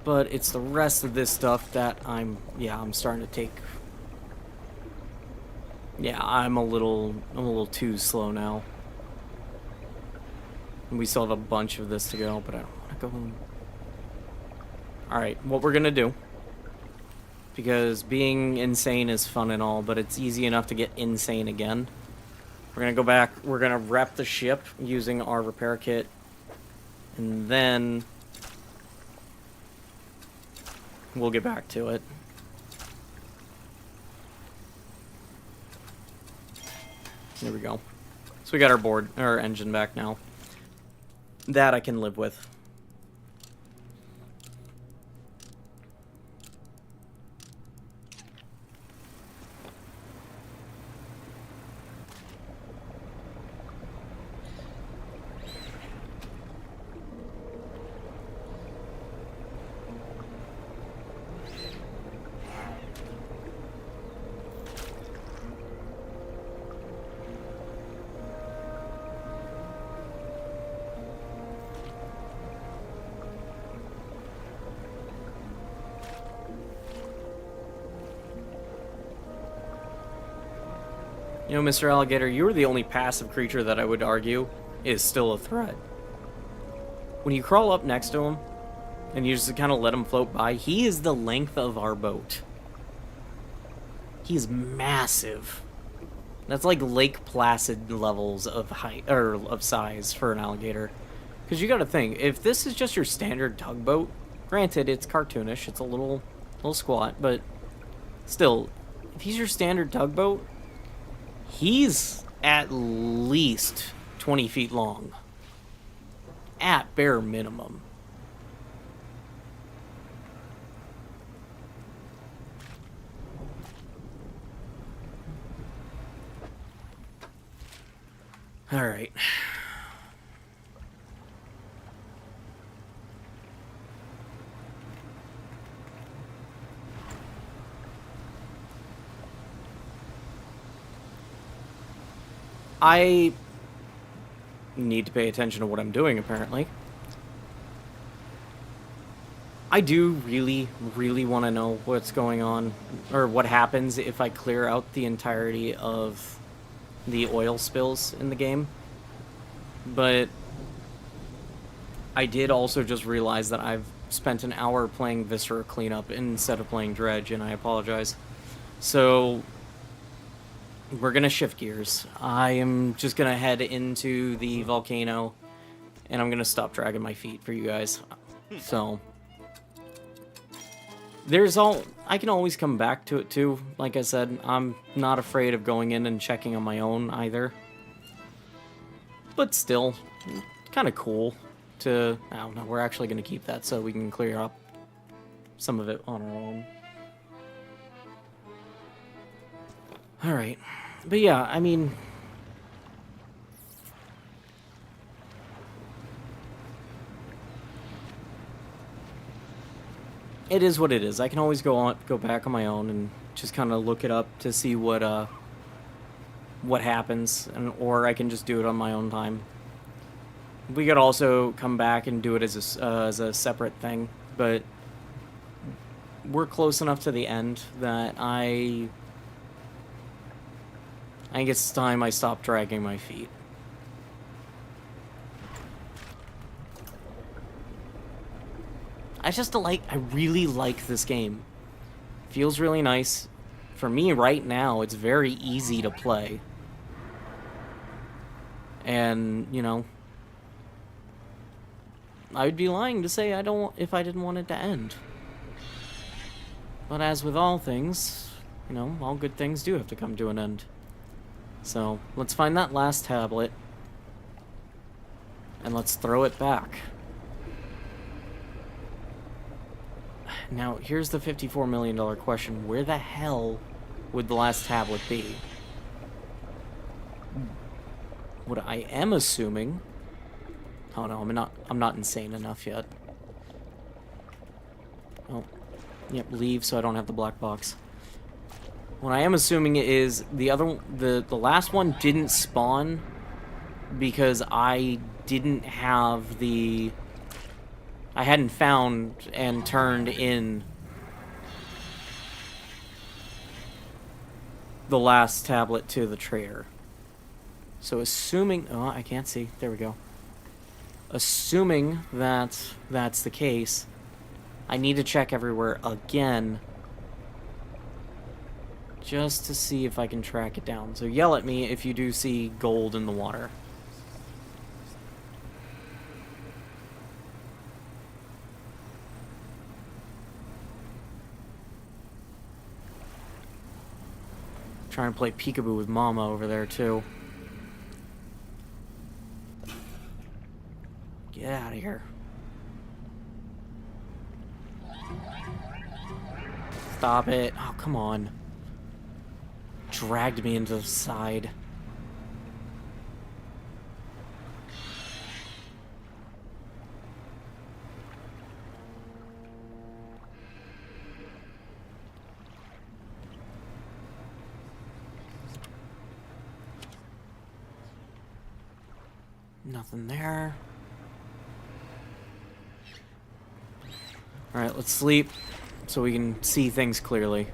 But it's the rest of this stuff that I'm starting to take. Yeah, I'm a little too slow now. And we still have a bunch of this to go, but I don't want to go home. Alright, what we're gonna do, because being insane is fun and all, but it's easy enough to get insane again. We're gonna go back, we're gonna wrap the ship using our repair kit, and then we'll get back to it. There we go. So we got our engine back now. That I can live with. You know, Mr. Alligator, you are the only passive creature that I would argue is still a threat. When you crawl up next to him, and you just kind of let him float by, he is the length of our boat. He's massive. That's like Lake Placid levels of height, or of size for an alligator. Because you gotta think, if this is just your standard tugboat, granted, it's cartoonish, it's a little squat, but still, if he's your standard tugboat, he's at least 20 feet long. At bare minimum. Alright. I need to pay attention to what I'm doing, apparently. I do really, really want to know what's going on, or what happens if I clear out the entirety of the oil spills in the game. But I did also just realize that I've spent an hour playing Viscera Cleanup instead of playing Dredge, and I apologize. So we're gonna shift gears. I am just gonna head into the volcano, and I'm gonna stop dragging my feet for you guys. So I can always come back to it too. Like I said, I'm not afraid of going in and checking on my own either. But still, kind of cool to, I don't know, we're actually gonna keep that so we can clear up some of it on our own. Alright. But yeah, I mean, it is what it is. I can always go back on my own and just kind of look it up to see what happens, or I can just do it on my own time. We could also come back and do it as a separate thing, but we're close enough to the end that I think it's time I stop dragging my feet. I really like this game. Feels really nice. For me right now, it's very easy to play. And, you know, I would be lying to say if I didn't want it to end. But as with all things, you know, all good things do have to come to an end. So, let's find that last tablet, and let's throw it back. Now, here's the $54 million question. Where the hell would the last tablet be? What I am assuming... Oh no, I'm not insane enough yet. Oh, yep, leave so I don't have the black box. What I am assuming is the last one didn't spawn because I didn't have the... I hadn't found and turned in the last tablet to the trader. So assuming... Oh, I can't see. There we go. Assuming that that's the case, I need to check everywhere again just to see if I can track it down. So yell at me if you do see gold in the water. Trying to play peekaboo with Mama over there too. Get out of here. Stop it. Oh, come on. Dragged me into the side. Nothing there. Alright, let's sleep so we can see things clearly.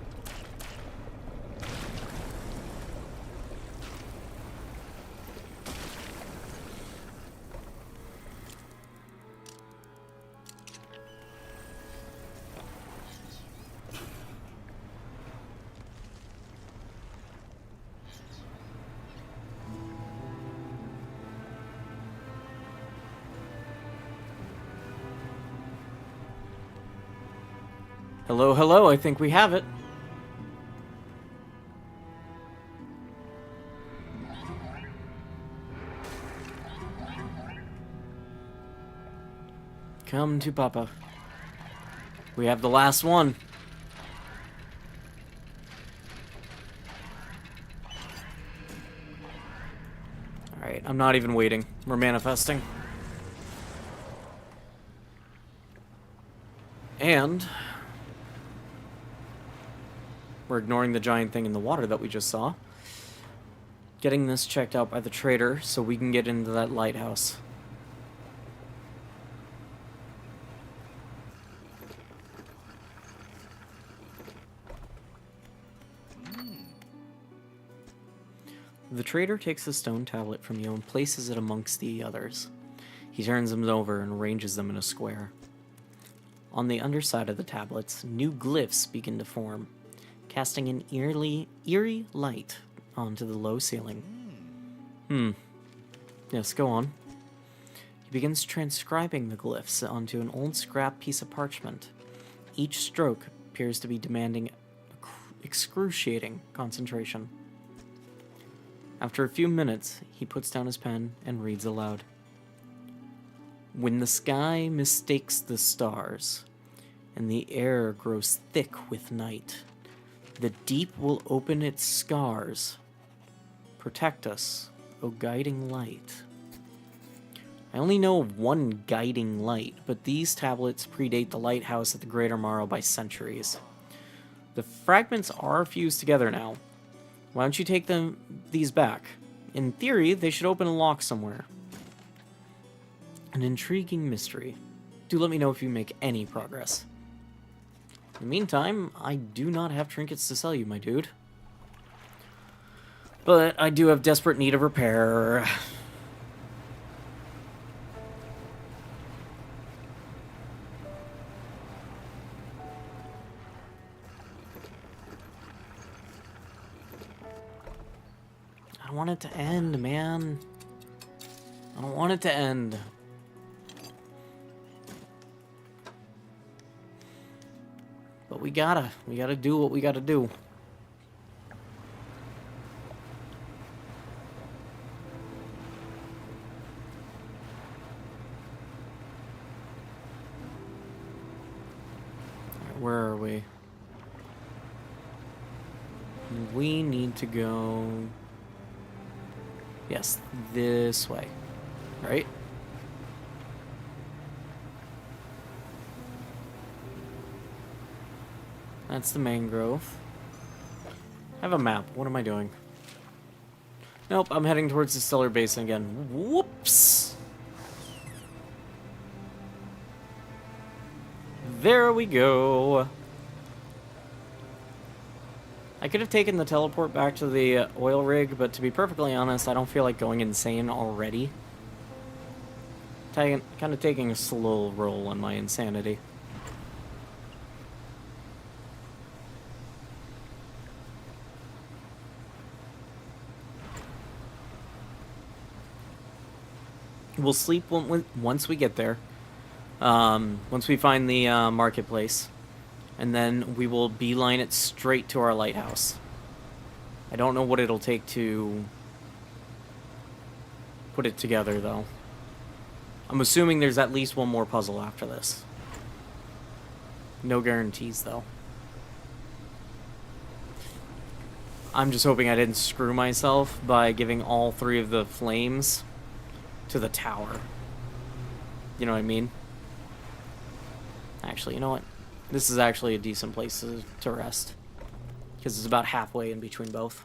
Hello, hello, I think we have it. Come to Papa. We have the last one. Alright, I'm not even waiting. We're manifesting. And we're ignoring the giant thing in the water that we just saw. Getting this checked out by the trader so we can get into that lighthouse. The trader takes the stone tablet from you and places it amongst the others. He turns them over and arranges them in a square. On the underside of the tablets, new glyphs begin to form, casting an eerie light onto the low ceiling. Yes, go on. He begins transcribing the glyphs onto an old scrap piece of parchment. Each stroke appears to be demanding excruciating concentration. After a few minutes, he puts down his pen and reads aloud. When the sky mistakes the stars, and the air grows thick with night, the deep will open its scars. Protect us, O guiding light. I only know of one guiding light, but these tablets predate the lighthouse at the Greater Morrow by centuries. The fragments are fused together now. Why don't you take these back? In theory, they should open a lock somewhere. An intriguing mystery. Do let me know if you make any progress. In the meantime, I do not have trinkets to sell you, my dude. But I do have desperate need of repair. I want it to end, man. I don't want it to end. But we gotta do what we gotta do. Alright, where are we? We need to go... Yes, this way. Right? That's the mangrove. I have a map. What am I doing? Nope, I'm heading towards the Stellar Basin again. Whoops! There we go. I could have taken the teleport back to the oil rig, but to be perfectly honest, I don't feel like going insane already. Kind of taking a slow roll on my insanity. We'll sleep once we get there. Once we find the marketplace. And then we will beeline it straight to our lighthouse. I don't know what it'll take to put it together, though. I'm assuming there's at least one more puzzle after this. No guarantees, though. I'm just hoping I didn't screw myself by giving all 3 of the flames to the tower. You know what I mean? Actually, you know what? This is actually a decent place to rest. Because it's about halfway in between both.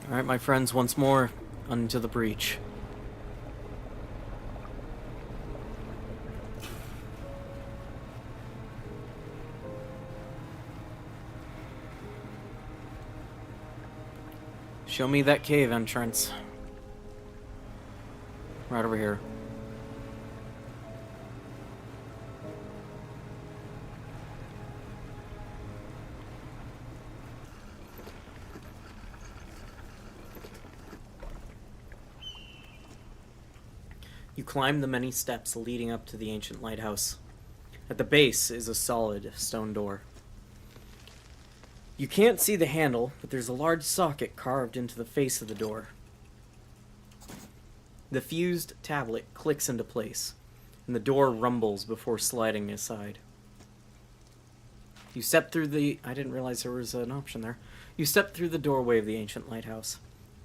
Alright, my friends, once more, onto the breach. Show me that cave entrance. Right over here. You climb the many steps leading up to the ancient lighthouse. At the base is a solid stone door. You can't see the handle, but there's a large socket carved into the face of the door. The fused tablet clicks into place, and the door rumbles before sliding aside. You step through the... I didn't realize there was an option there. You step through the doorway of the ancient lighthouse.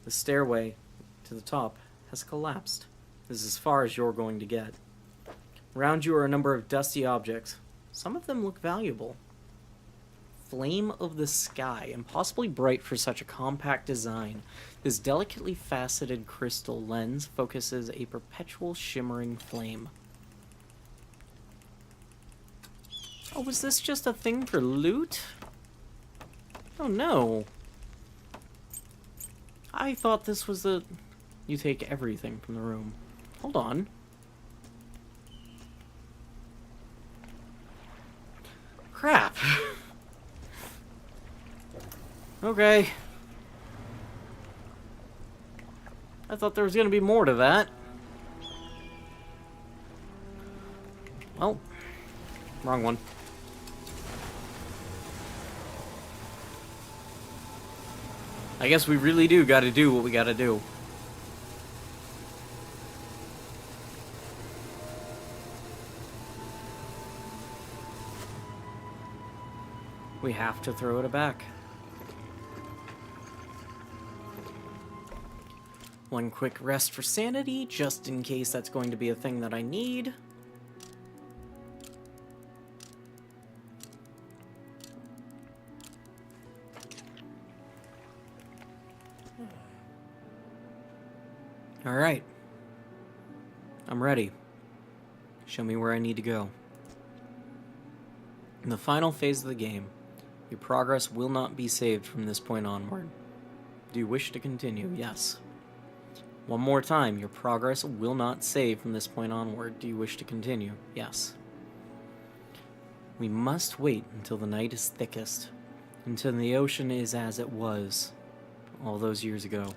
The stairway to the top has collapsed. This is as far as you're going to get. Around you are a number of dusty objects. Some of them look valuable. Flame of the sky, impossibly bright for such a compact design. This delicately faceted crystal lens focuses a perpetual shimmering flame. Oh, was this just a thing for loot? Oh no. I thought this was the... You take everything from the room. Hold on. Crap. Okay. I thought there was gonna be more to that. Well, wrong one. I guess we really do gotta do what we gotta do. We have to throw it back. One quick rest for sanity, just in case that's going to be a thing that I need. Alright. I'm ready. Show me where I need to go. In the final phase of the game, your progress will not be saved from this point onward. Do you wish to continue? Yes. One more time, your progress will not save from this point onward. Do you wish to continue? Yes. We must wait until the night is thickest, until the ocean is as it was all those years ago.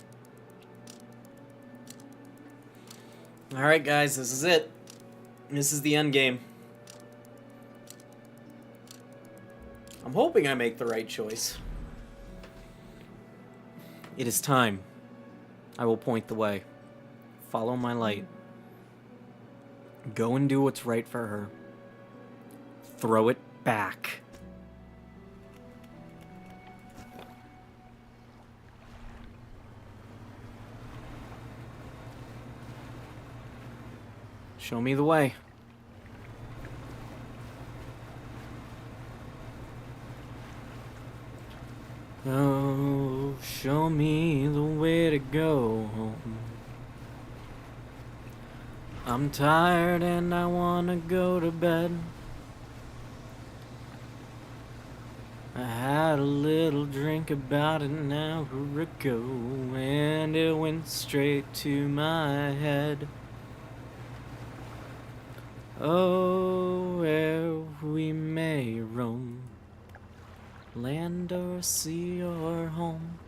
Alright guys, this is it. This is the end game. I'm hoping I make the right choice. It is time. I will point the way. Follow my light. Go and do what's right for her. Throw it back. Show me the way. Oh, show me the way to go home. I'm tired and I wanna go to bed. I had a little drink about an hour ago, and it went straight to my head. Oh, where we may roam, land or sea or home.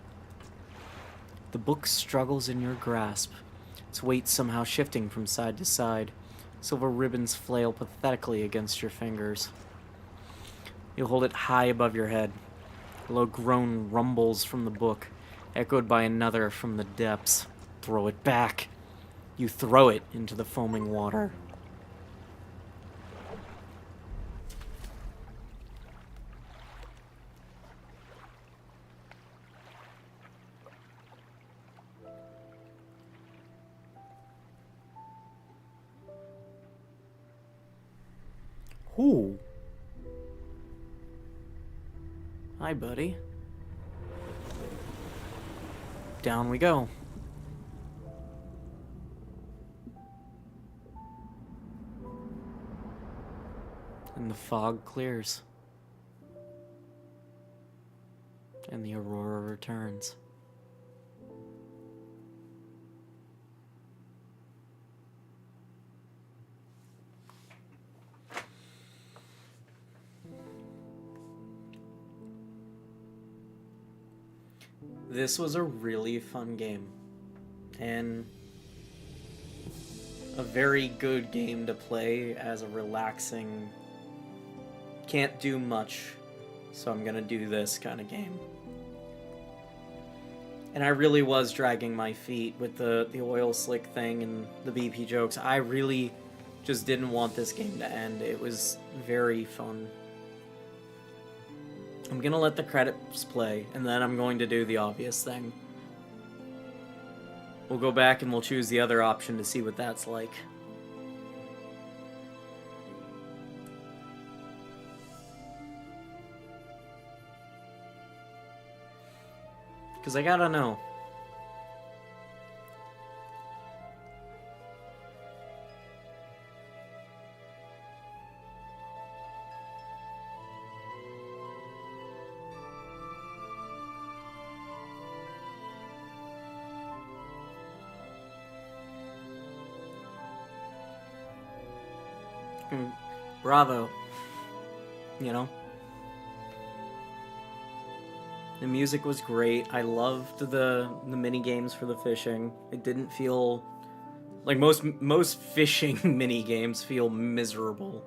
The book struggles in your grasp, its weight somehow shifting from side to side. Silver ribbons flail pathetically against your fingers. You hold it high above your head. A low groan rumbles from the book, echoed by another from the depths. Throw it back. You throw it into the foaming water. Ooh. Hi, buddy. Down we go. And the fog clears. And the aurora returns. This was a really fun game, and a very good game to play as a relaxing, can't do much, so I'm gonna do this kind of game. And I really was dragging my feet with the oil slick thing and the BP jokes. I really just didn't want this game to end. It was very fun. I'm gonna let the credits play, and then I'm going to do the obvious thing. We'll go back and we'll choose the other option to see what that's like. Because I gotta know. Bravo. You know? The music was great. I loved the mini games for the fishing. It didn't feel like most fishing mini games feel miserable,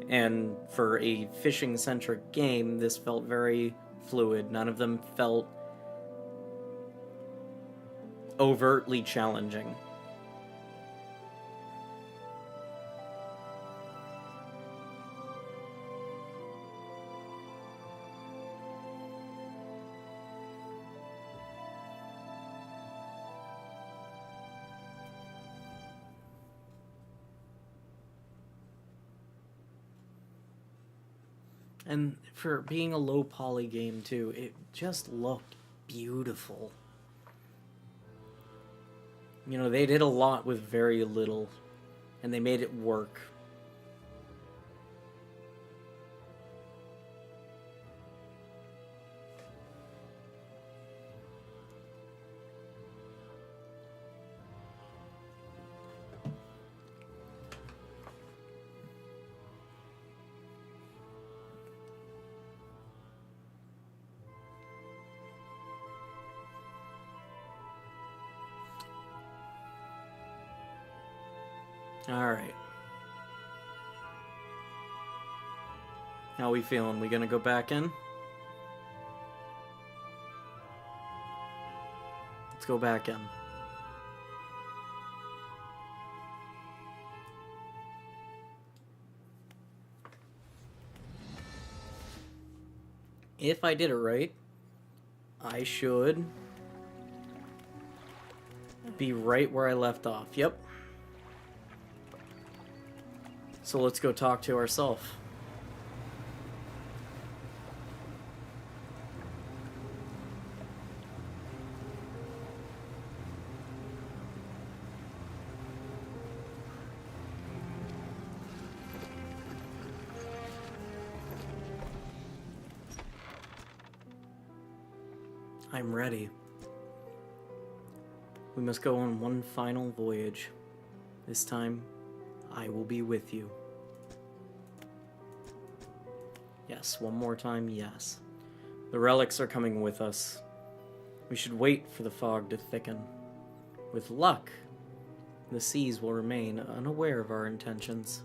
and for a fishing centric game, this felt very fluid. None of them felt overtly challenging. And for being a low poly game too, it just looked beautiful. You know, they did a lot with very little, and they made it work. Alright. How we feeling? We gonna go back in? Let's go back in. If I did it right, I should be right where I left off. Yep. So let's go talk to ourselves. I'm ready. We must go on one final voyage. This time, I will be with you. Yes, one more time, yes. The relics are coming with us. We should wait for the fog to thicken. With luck, the seas will remain unaware of our intentions.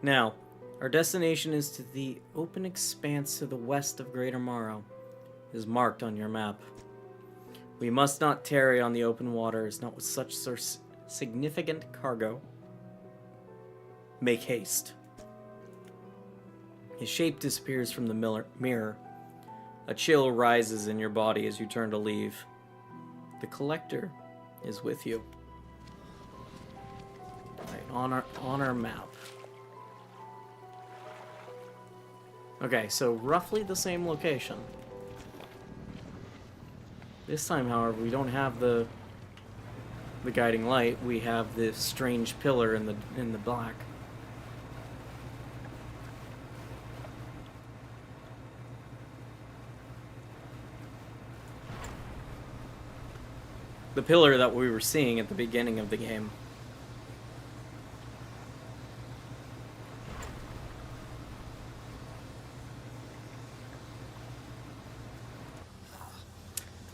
Now, our destination is to the open expanse to the west of Greater Morrow. It is marked on your map. We must not tarry on the open waters, not with such significant cargo. Make haste. His shape disappears from the mirror. A chill rises in your body as you turn to leave. The collector is with you. Right, on our map. Okay, so roughly the same location. This time, however, we don't have the guiding light. We have this strange pillar in the black. The pillar that we were seeing at the beginning of the game.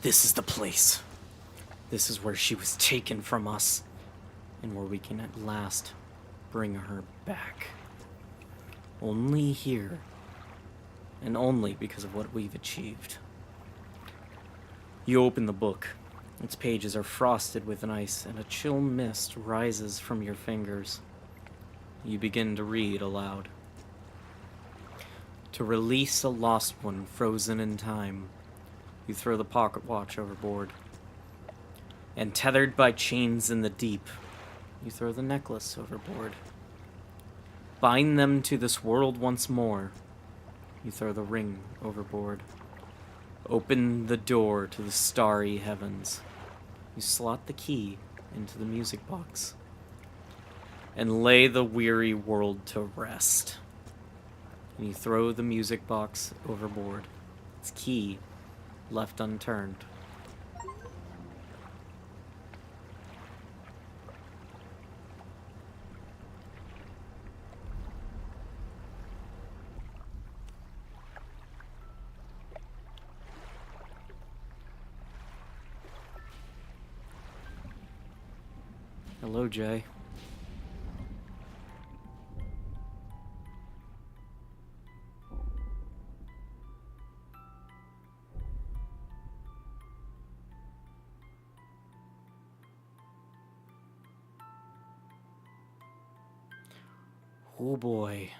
This is the place. This is where she was taken from us, and where we can at last bring her back. Only here, and only because of what we've achieved. You open the book. Its pages are frosted with an ice, and a chill mist rises from your fingers. You begin to read aloud. To release a lost one frozen in time, you throw the pocket watch overboard. And tethered by chains in the deep, you throw the necklace overboard. Bind them to this world once more, you throw the ring overboard. Open the door to the starry heavens. You slot the key into the music box. And lay the weary world to rest. And you throw the music box overboard. Its key left unturned. Hello, Jay. Oh boy.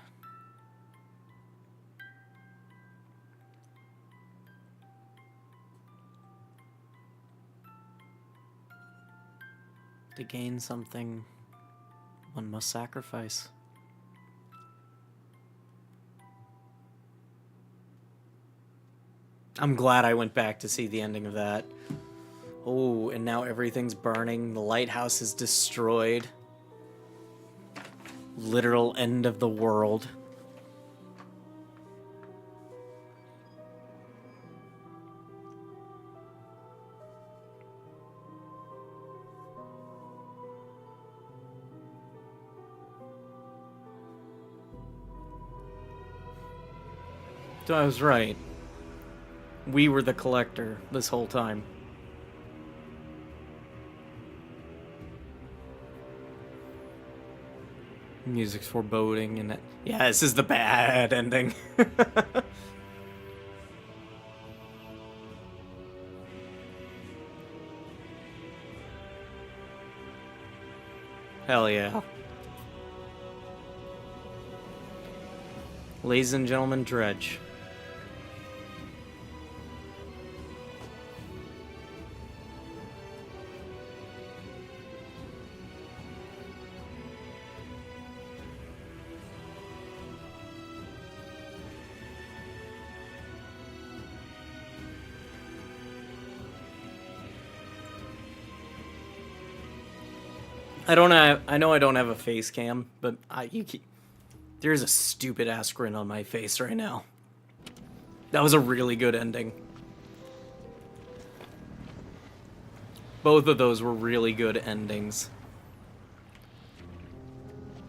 To gain something, one must sacrifice. I'm glad I went back to see the ending of that. Oh, and now everything's burning. The lighthouse is destroyed. Literal end of the world. So I was right. We were the collector this whole time. Music's foreboding and yeah, this is the bad ending. Hell yeah. Ladies and gentlemen, Dredge. I know I don't have a face cam, but there's a stupid ass grin on my face right now. That was a really good ending. Both of those were really good endings.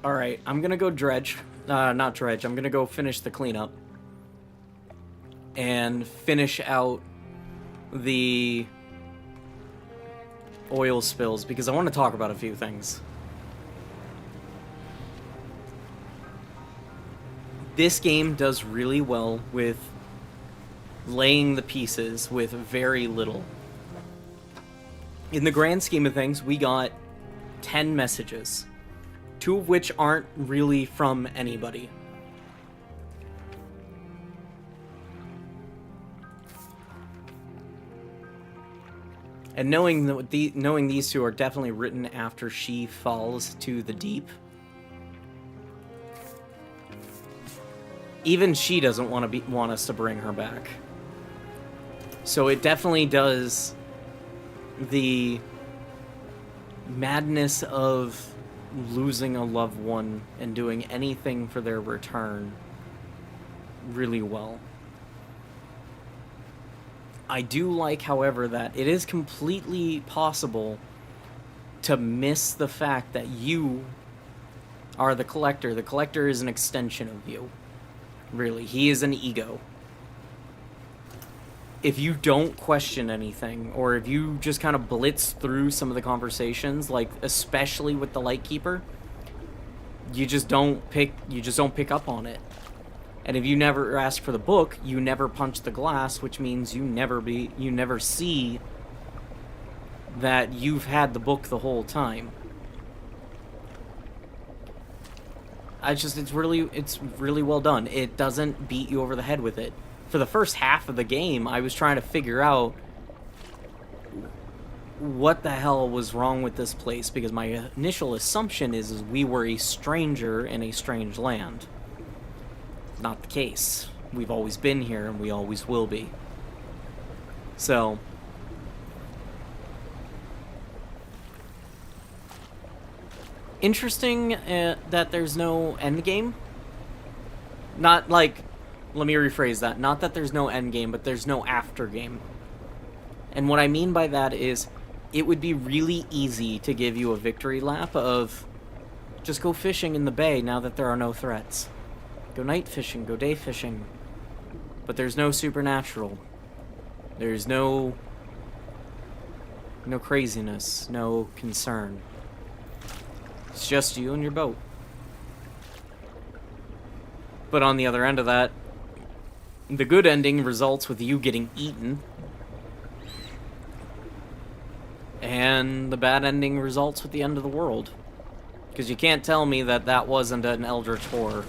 Alright, I'm gonna go dredge. Not dredge, I'm gonna go finish the cleanup. And finish out the oil spills, because I want to talk about a few things. This game does really well with laying the pieces with very little. In the grand scheme of things, we got 10 messages, 2 of which aren't really from anybody. And knowing these 2 are definitely written after she falls to the deep, even she doesn't want us to bring her back. So it definitely does the madness of losing a loved one and doing anything for their return really well. I do like, however, that it is completely possible to miss the fact that you are the collector. The collector is an extension of you. Really, he is an ego. if you don't question anything, or if you just kind of blitz through some of the conversations, like especially with the Lightkeeper, you just don't pick up on it. And if you never ask for the book, you never punch the glass, which means you never see that you've had the book the whole time. It's really well done. It doesn't beat you over the head with it. For the first half of the game, I was trying to figure out what the hell was wrong with this place, because my initial assumption is we were a stranger in a strange land. Not the case. We've always been here, and we always will be. So, interesting that there's no end game. Not like, let me rephrase that. Not that there's no end game, but there's no after game. And what I mean by that is, it would be really easy to give you a victory lap of just go fishing in the bay now that there are no threats. Go night fishing, go day fishing. But there's no supernatural. There's no craziness, no concern. It's just you and your boat. But on the other end of that, the good ending results with you getting eaten. And the bad ending results with the end of the world. Because you can't tell me that that wasn't an eldritch horror.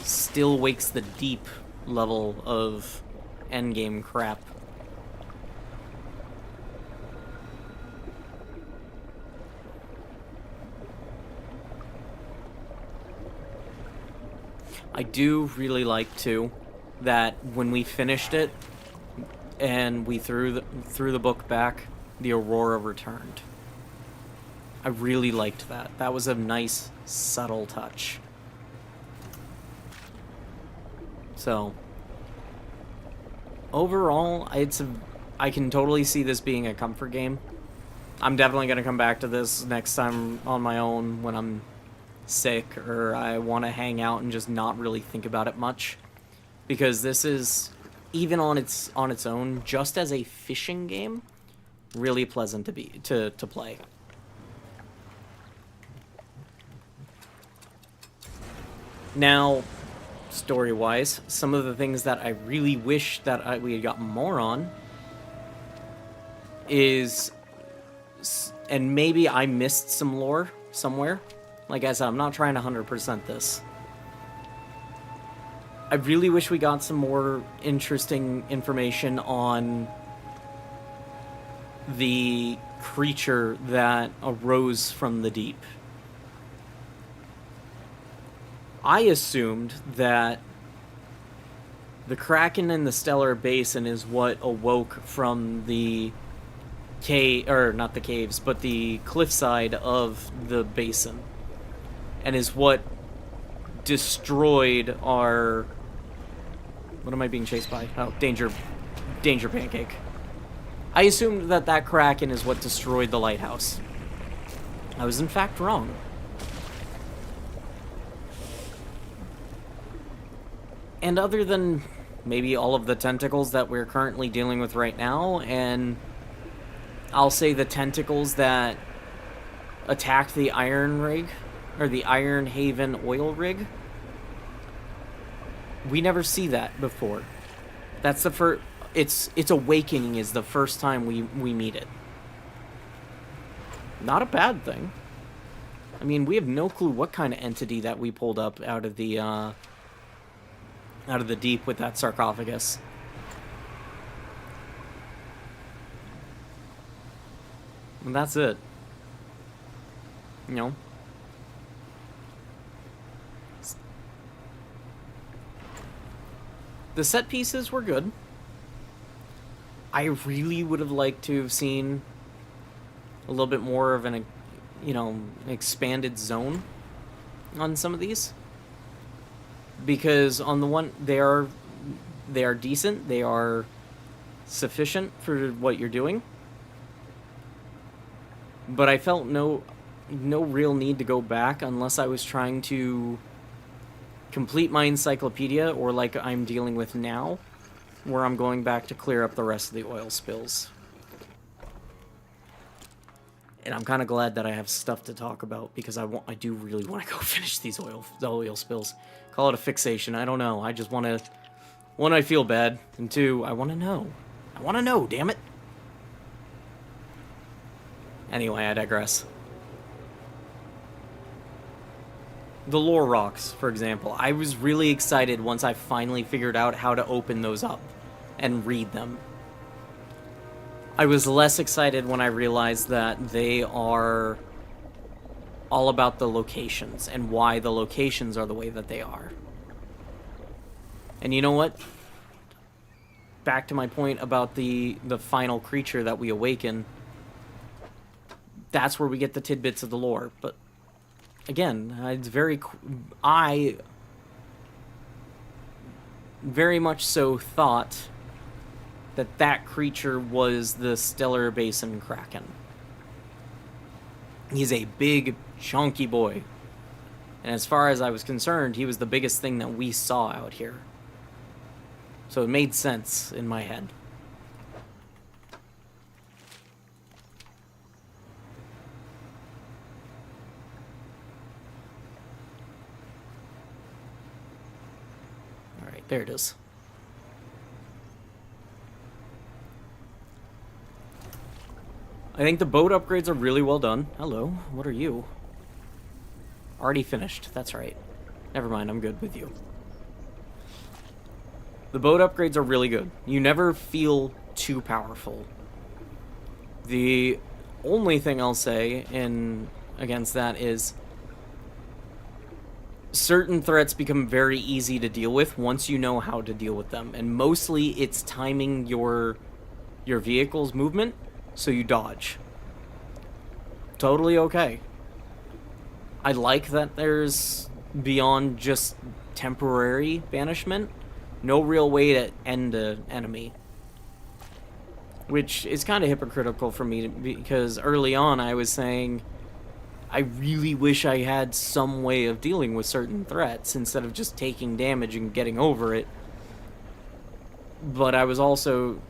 Still wakes the deep level of endgame crap. I do really like, too, that when we finished it and we threw the book back, the aurora returned. I really liked that. That was a nice, subtle touch. So, overall, I can totally see this being a comfort game. I'm definitely going to come back to this next time on my own when I'm sick or I want to hang out and just not really think about it much, because this is, even on its own, just as a fishing game, really pleasant to play. Now, story-wise, some of the things that I really wish that we had gotten more on is, and maybe I missed some lore somewhere. Like I said, I'm not trying to 100% this. I really wish we got some more interesting information on the creature that arose from the deep. I assumed that the Kraken in the Stellar Basin is what awoke from the cave, or not the caves, but the cliffside of the basin, and is what destroyed our... What am I being chased by? Oh, Danger Pancake. I assumed that Kraken is what destroyed the lighthouse. I was in fact wrong. And other than maybe all of the tentacles that we're currently dealing with right now, and I'll say the tentacles that attack the Iron Rig, or the Iron Haven oil rig, we never see that before. That's the first... Its awakening is the first time we meet it. Not a bad thing. I mean, we have no clue what kind of entity that we pulled up out of the deep with that sarcophagus. And that's it. You know? The set pieces were good. I really would have liked to have seen a little bit more of an, expanded zone on some of these. Because on the one, they are decent, they are sufficient for what you're doing. But I felt no real need to go back unless I was trying to complete my encyclopedia, or like I'm dealing with now, where I'm going back to clear up the rest of the oil spills. And I'm kind of glad that I have stuff to talk about, because I do really want to go finish these oil spills. Call it a fixation, I don't know. I just want to... One, I feel bad, and two, I want to know. I want to know, damn it! Anyway, I digress. The lore rocks, for example. I was really excited once I finally figured out how to open those up and read them. I was less excited when I realized that they are all about the locations and why the locations are the way that they are. And you know what? Back to my point about the final creature that we awaken. That's where we get the tidbits of the lore. But again, it's I very much so thought that creature was the Stellar Basin Kraken. He's a big, chunky boy. And as far as I was concerned, he was the biggest thing that we saw out here. So it made sense in my head. Alright, there it is. I think the boat upgrades are really well done. Hello, what are you? Already finished, that's right. Never mind, I'm good with you. The boat upgrades are really good. You never feel too powerful. The only thing I'll say against that is certain threats become very easy to deal with once you know how to deal with them. And mostly it's timing your vehicle's movement so you dodge. Totally okay. I like that there's, beyond just temporary banishment, no real way to end an enemy. Which is kind of hypocritical for me, because early on I was saying I really wish I had some way of dealing with certain threats instead of just taking damage and getting over it. But I was also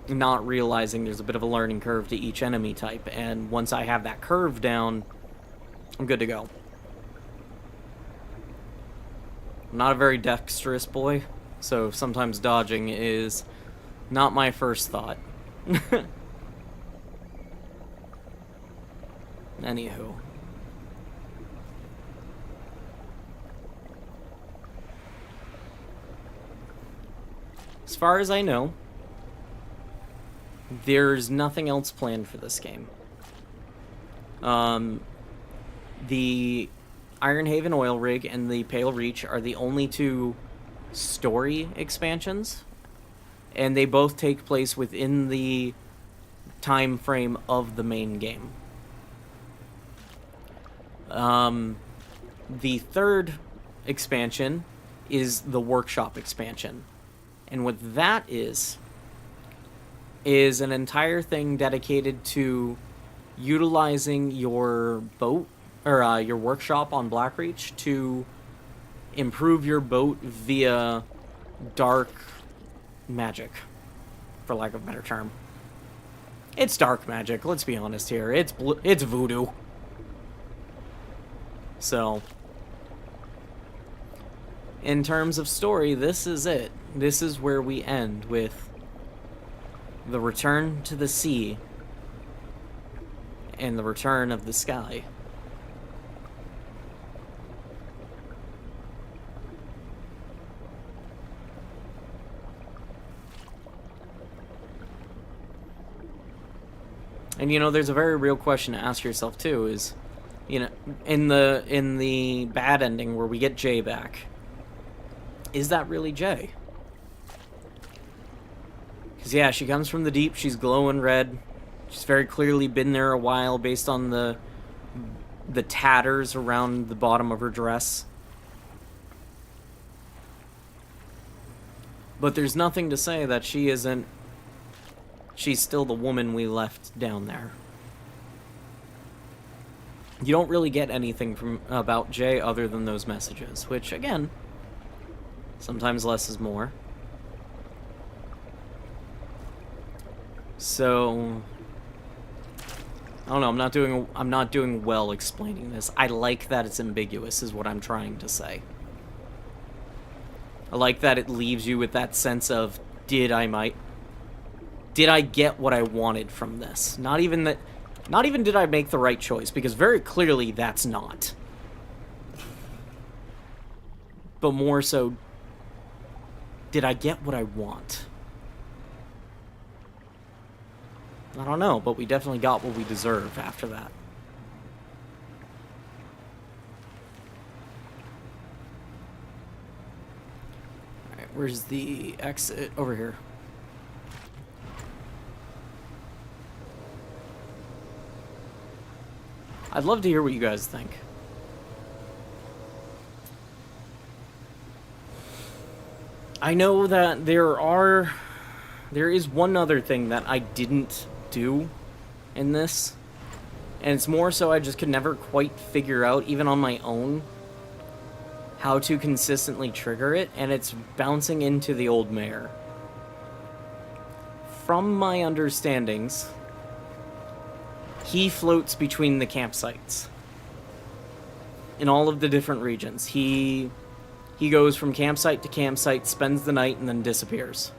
not realizing there's a bit of a learning curve to each enemy type, and once I have that curve down, I'm good to go. I'm not a very dexterous boy, so sometimes dodging is not my first thought. Anywho. As far as I know, there's nothing else planned for this game. The Ironhaven Oil Rig and the Pale Reach are the only two story expansions, and they both take place within the time frame of the main game. The third expansion is the Workshop expansion, and what that is an entire thing dedicated to utilizing your boat, or your workshop on Blackreach, to improve your boat via dark magic, for lack of a better term. It's dark magic, let's be honest here. It's voodoo. So, in terms of story, this is it. This is where we end, with the return to the sea and the return of the sky. And you know, there's a very real question to ask yourself too, is, you know, in the bad ending where we get Jay back, is that really Jay? Because yeah, she comes from the deep, she's glowing red, she's very clearly been there a while based on the tatters around the bottom of her dress. But there's nothing to say that she's still the woman we left down there. You don't really get anything about Jay other than those messages, which, again, Sometimes less is more. So I don't know, I'm not doing well explaining this. I like that it's ambiguous is what I'm trying to say. I like that it leaves you with that sense of did I get what I wanted from this? Not even did I make the right choice, because very clearly that's not. But more so, did I get what I want? I don't know, but we definitely got what we deserve after that. Alright, where's the exit? Over here. I'd love to hear what you guys think. I know that there is one other thing that I didn't do in this, and it's more so I just could never quite figure out, even on my own, how to consistently trigger it, and it's bouncing into the old mare. From my understandings, he floats between the campsites in all of the different regions. He goes from campsite to campsite, spends the night, and then disappears.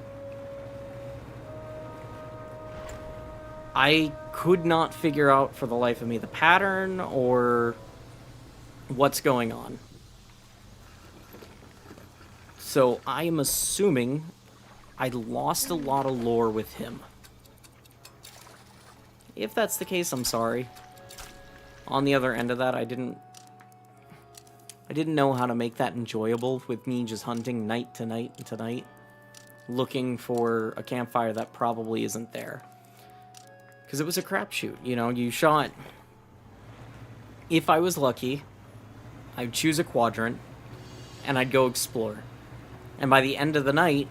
I could not figure out for the life of me the pattern or what's going on. So I am assuming I lost a lot of lore with him. If that's the case, I'm sorry. On the other end of that, I didn't know how to make that enjoyable with me just hunting night to night to night, looking for a campfire that probably isn't there. Because it was a crapshoot, you know, you shot... If I was lucky, I'd choose a quadrant, and I'd go explore. And by the end of the night,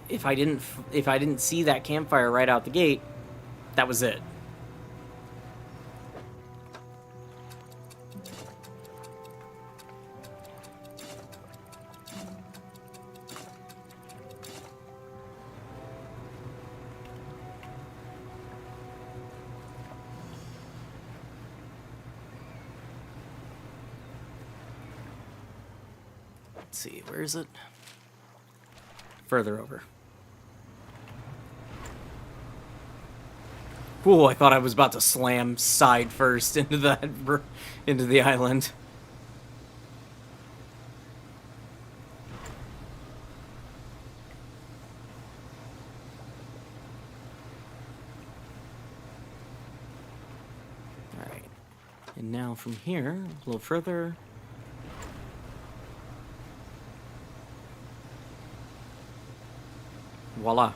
if I didn't see that campfire right out the gate, that was it. Let's see, where is it? Further over. Ooh, I thought I was about to slam side first into the island. Alright. And now from here, a little further. Voila.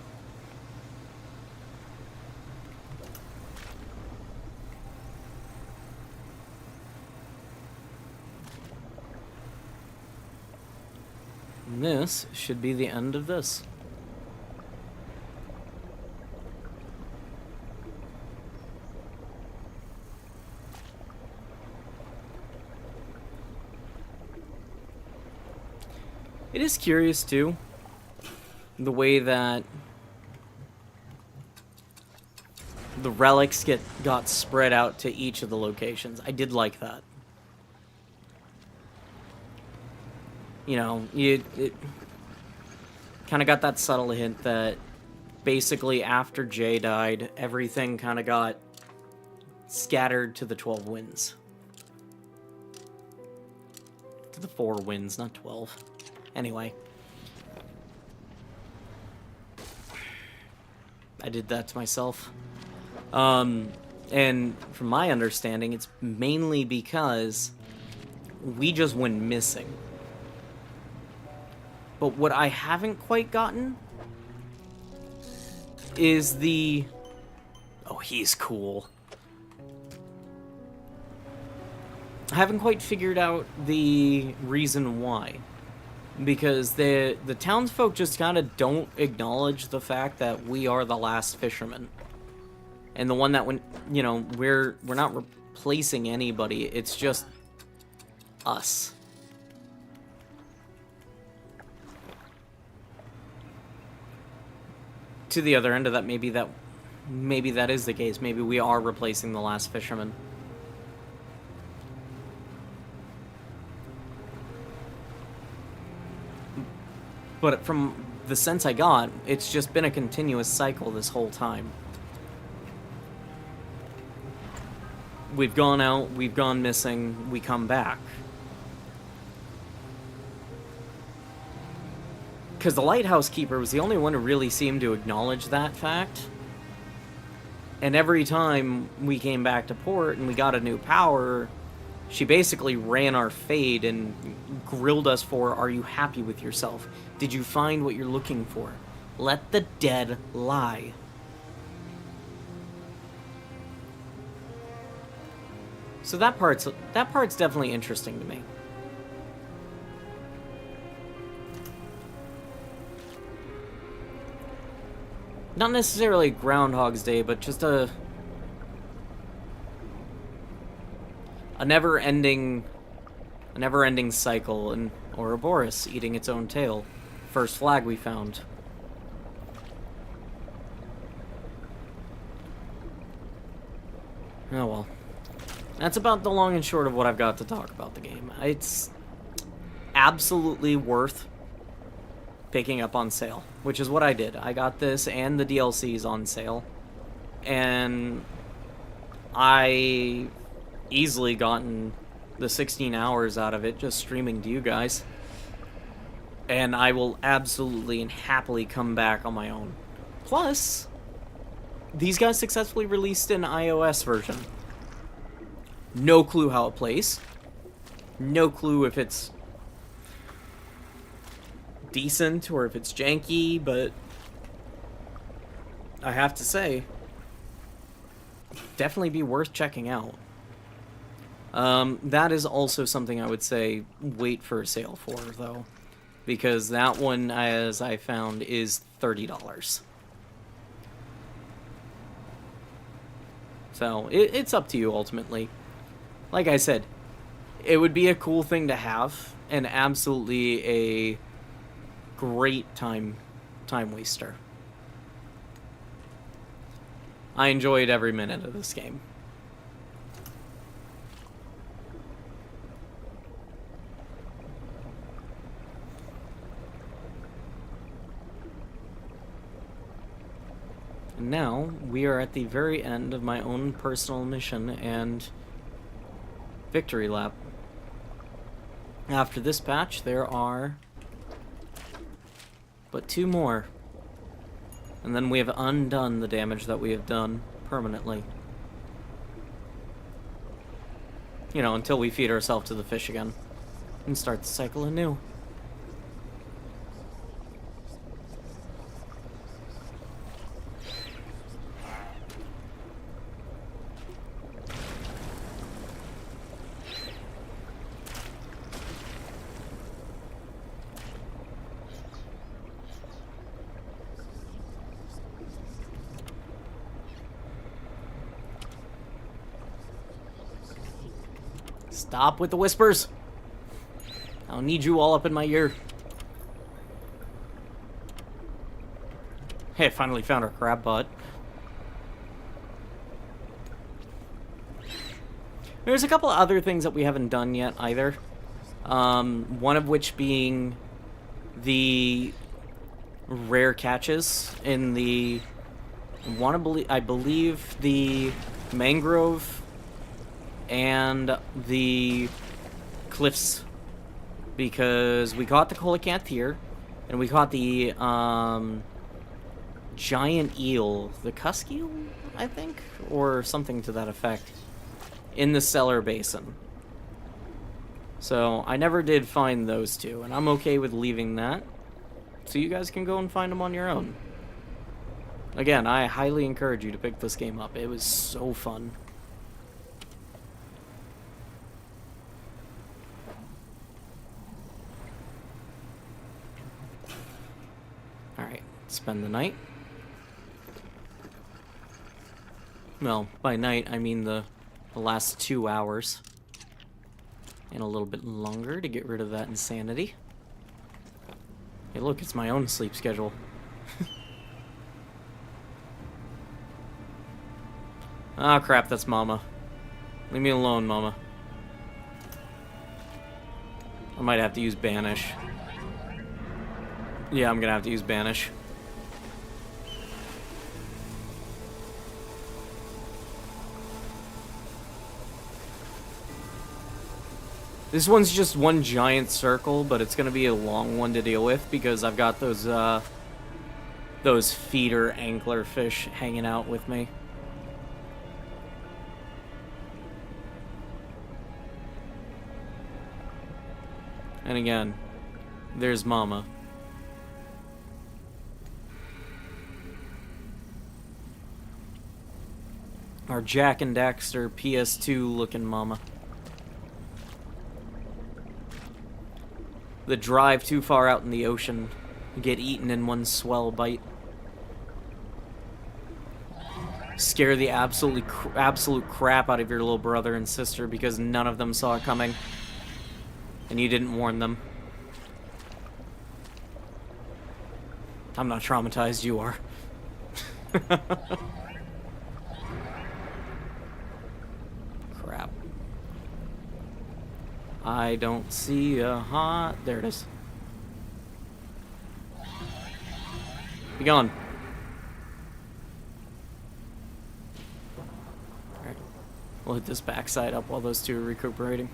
And this should be the end of this. It is curious, too, the way that the relics got spread out to each of the locations. I did like that. You know, it kind of got that subtle hint that basically after Jay died, everything kind of got scattered to the 12 winds. To the 4 winds, not 12. Anyway. I did that to myself. And from my understanding, it's mainly because we just went missing. But what I haven't quite gotten is the... Oh, he's cool. I haven't quite figured out the reason why. Because the townsfolk just kind of don't acknowledge the fact that we are the last fishermen. And the one that, you know, we're not replacing anybody, it's just us. to the other end of that, maybe that is the case. Maybe we are replacing the last fisherman. But from the sense I got, it's just been a continuous cycle this whole time. We've gone out, we've gone missing, we come back. Because the lighthouse keeper was the only one who really seemed to acknowledge that fact. And every time we came back to port and we got a new power, she basically ran our fade and grilled us for, are you happy with yourself? Did you find what you're looking for? Let the dead lie. So that part's definitely interesting to me. Not necessarily Groundhog's Day, but just a never-ending cycle, and Ouroboros eating its own tail. First flag we found. Oh well. That's about the long and short of what I've got to talk about the game. It's absolutely worth picking up on sale, which is what I did. I got this and the DLCs on sale, and I easily gotten the 16 hours out of it just streaming to you guys, and I will absolutely and happily come back on my own. Plus, these guys successfully released an iOS version. No clue how it plays. No clue if it's decent or if it's janky, but I have to say, definitely be worth checking out. That is also something I would say wait for a sale for, though, because that one, as I found, is $30. So it's up to you ultimately. Like I said, it would be a cool thing to have, and absolutely a great time waster. I enjoyed every minute of this game. And now we are at the very end of my own personal mission and victory lap. After this patch, there are but 2 more. And then we have undone the damage that we have done permanently. You know, until we feed ourselves to the fish again and start the cycle anew. Stop with the whispers. I don't need you all up in my ear. Hey, I finally found our crab butt. There's a couple other things that we haven't done yet either. One of which being the rare catches in the I believe the mangrove and the cliffs, because we caught the coelacanth here, and we caught the giant eel, the cusk eel, I think, or something to that effect, in the cellar basin. So I never did find those two, and I'm okay with leaving that, so you guys can go and find them on your own. Again, I highly encourage you to pick this game up. It was so fun. Alright, spend the night. Well, by night, I mean the last 2 hours. And a little bit longer to get rid of that insanity. Hey, look, it's my own sleep schedule. Ah, crap, that's Mama. Leave me alone, Mama. I might have to use Banish. Yeah, I'm gonna have to use Banish. This one's just one giant circle, but it's gonna be a long one to deal with because I've got those feeder anglerfish hanging out with me. And again, there's Mama. Our Jack and Daxter PS2 looking Mama. The drive too far out in the ocean, get eaten in one swell bite. Scare the absolute crap out of your little brother and sister because none of them saw it coming. And you didn't warn them. I'm not traumatized, you are. Crap. I don't see a hot... There it is. Be gone. Alright. We'll hit this backside up while those two are recuperating.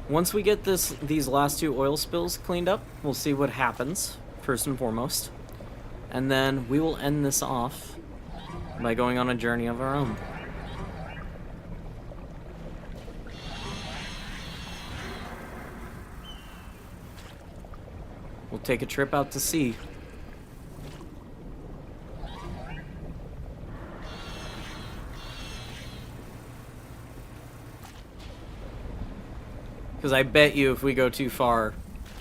Once we get these last two oil spills cleaned up, we'll see what happens, first and foremost. And then we will end this off by going on a journey of our own. We'll take a trip out to sea. Because I bet you if we go too far,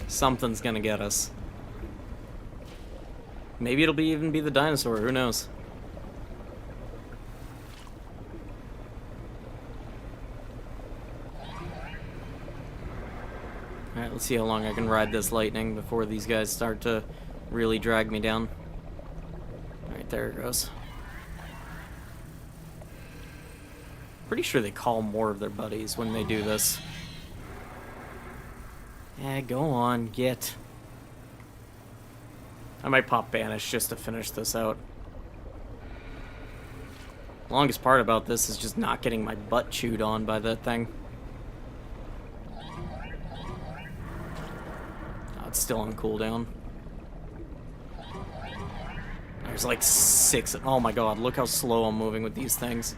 something's gonna get us. Maybe it'll even be the dinosaur, who knows? Alright, let's see how long I can ride this lightning before these guys start to really drag me down. Alright, there it goes. Pretty sure they call more of their buddies when they do this. Yeah, go on, get. I might pop Banish just to finish this out. Longest part about this is just not getting my butt chewed on by that thing. Oh, it's still on cooldown. There's like 6. Oh my god, look how slow I'm moving with these things.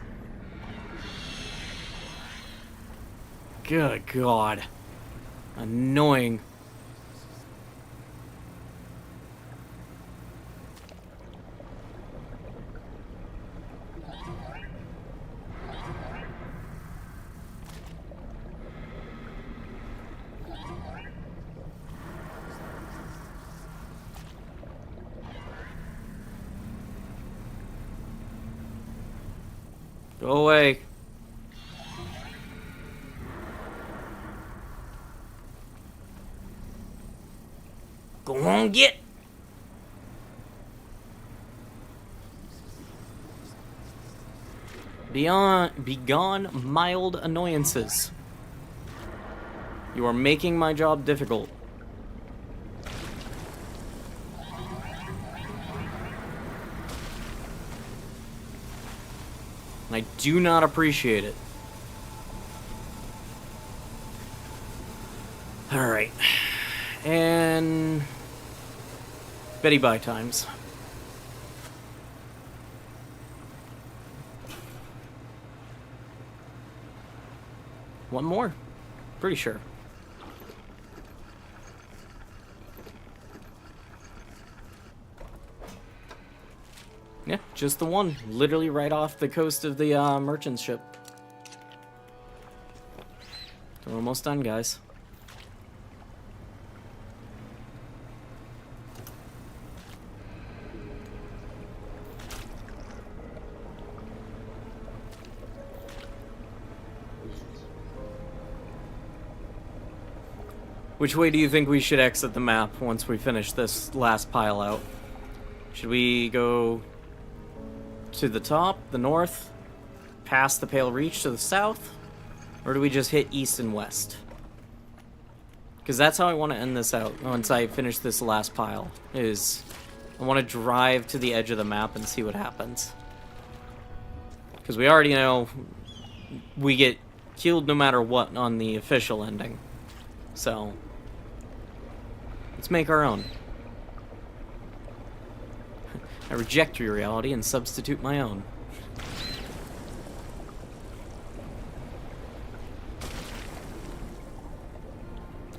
Good god. Annoying. Go away. Go on, get. Begone mild annoyances. You are making my job difficult. I do not appreciate it. Alright. And... Betty Bye times. One more. Pretty sure. Yeah, just the one. Literally right off the coast of the merchant ship. We're almost done, guys. Which way do you think we should exit the map once we finish this last pile out? Should we go to the top, the north, past the Pale Reach to the south? Or do we just hit east and west? Because that's how I want to end this out once I finish this last pile, is I want to drive to the edge of the map and see what happens. Because we already know we get killed no matter what on the official ending. So, let's make our own. I reject your reality and substitute my own.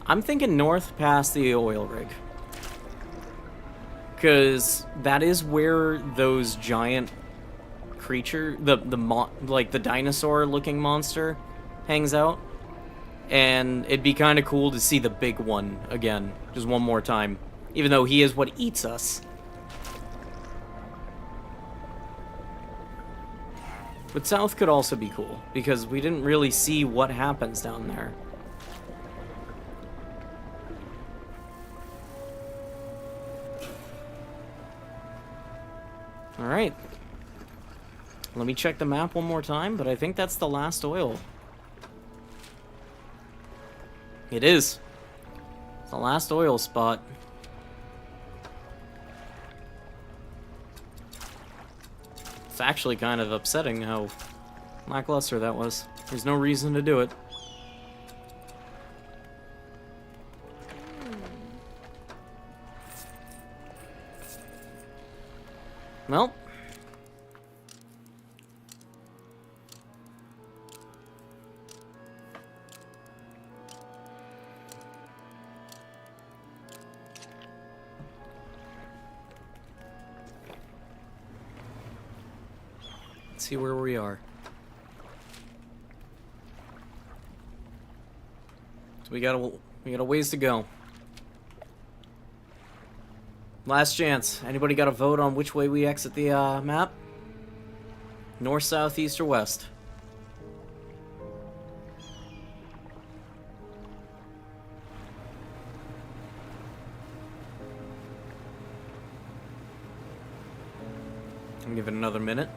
I'm thinking north past the oil rig. Because that is where those giant creature, like the dinosaur-looking monster, hangs out. And it'd be kind of cool to see the big one again, just one more time. Even though he is what eats us. But south could also be cool, because we didn't really see what happens down there. Alright. Let me check the map one more time, but I think that's the last oil. It is. It's the last oil spot. It's actually kind of upsetting how lackluster that was. There's no reason to do it. Well. Let's see where we are. So we got a ways to go. Last chance. Anybody got a vote on which way we exit the map? North, south, east, or west? I'll give it another minute.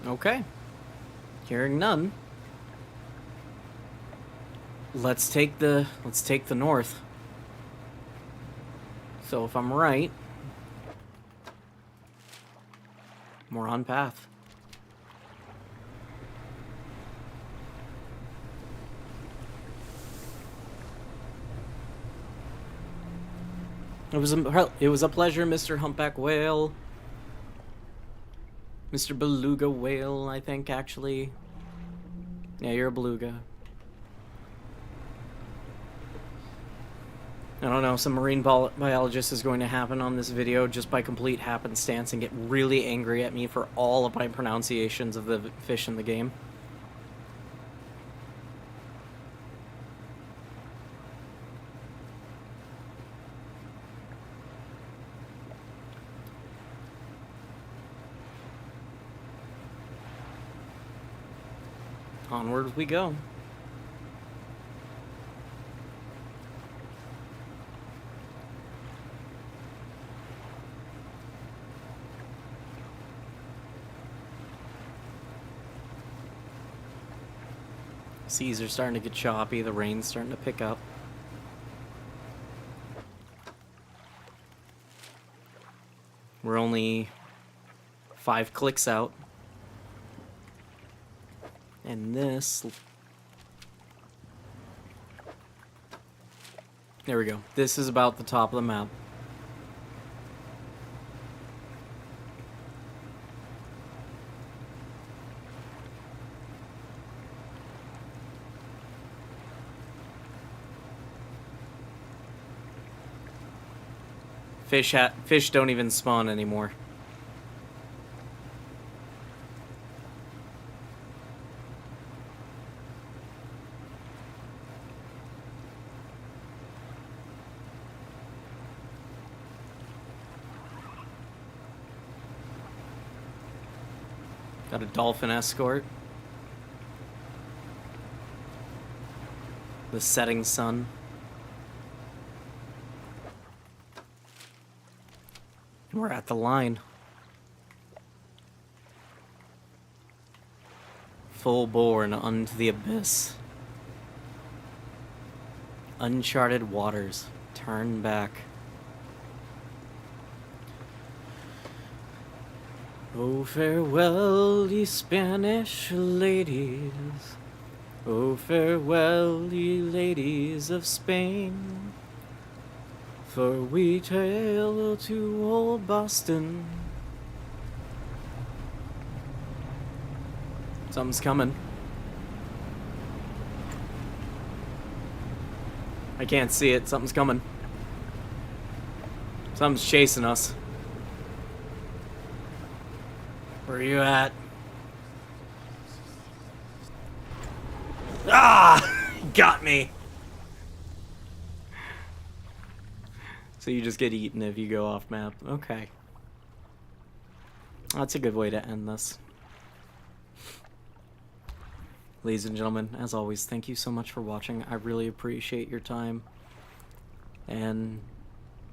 Okay. Hearing none. Let's take the north. So if I'm right, we're on path. It was a pleasure, Mr. Humpback Whale. Mr. Beluga Whale, I think, actually. Yeah, you're a beluga. I don't know, some marine biologist is going to happen on this video just by complete happenstance and get really angry at me for all of my pronunciations of the fish in the game. Onward we go. Seas are starting to get choppy, the rain's starting to pick up. We're only 5 clicks out. And this... There we go. This is about the top of the map. Fish don't even spawn anymore. Got a dolphin escort. The setting sun. We're at the line. Full born unto the abyss. Uncharted waters. Turn back. Oh, farewell, ye Spanish ladies. Oh, farewell, ye ladies of Spain. For we trail to old Boston. Something's coming. I can't see it. Something's coming. Something's chasing us. Where are you at? Ah! Got me! So you just get eaten if you go off map. Okay. That's a good way to end this. Ladies and gentlemen, as always, thank you so much for watching. I really appreciate your time. And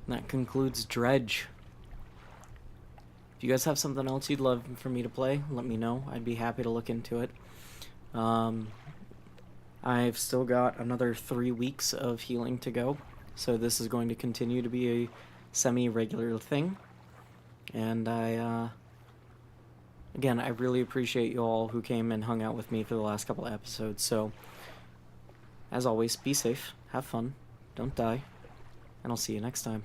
that concludes Dredge. If you guys have something else you'd love for me to play, let me know. I'd be happy to look into it. I've still got another 3 weeks of healing to go, so this is going to continue to be a semi-regular thing. And again, I really appreciate you all who came and hung out with me for the last couple of episodes. So, as always, be safe, have fun, don't die, and I'll see you next time.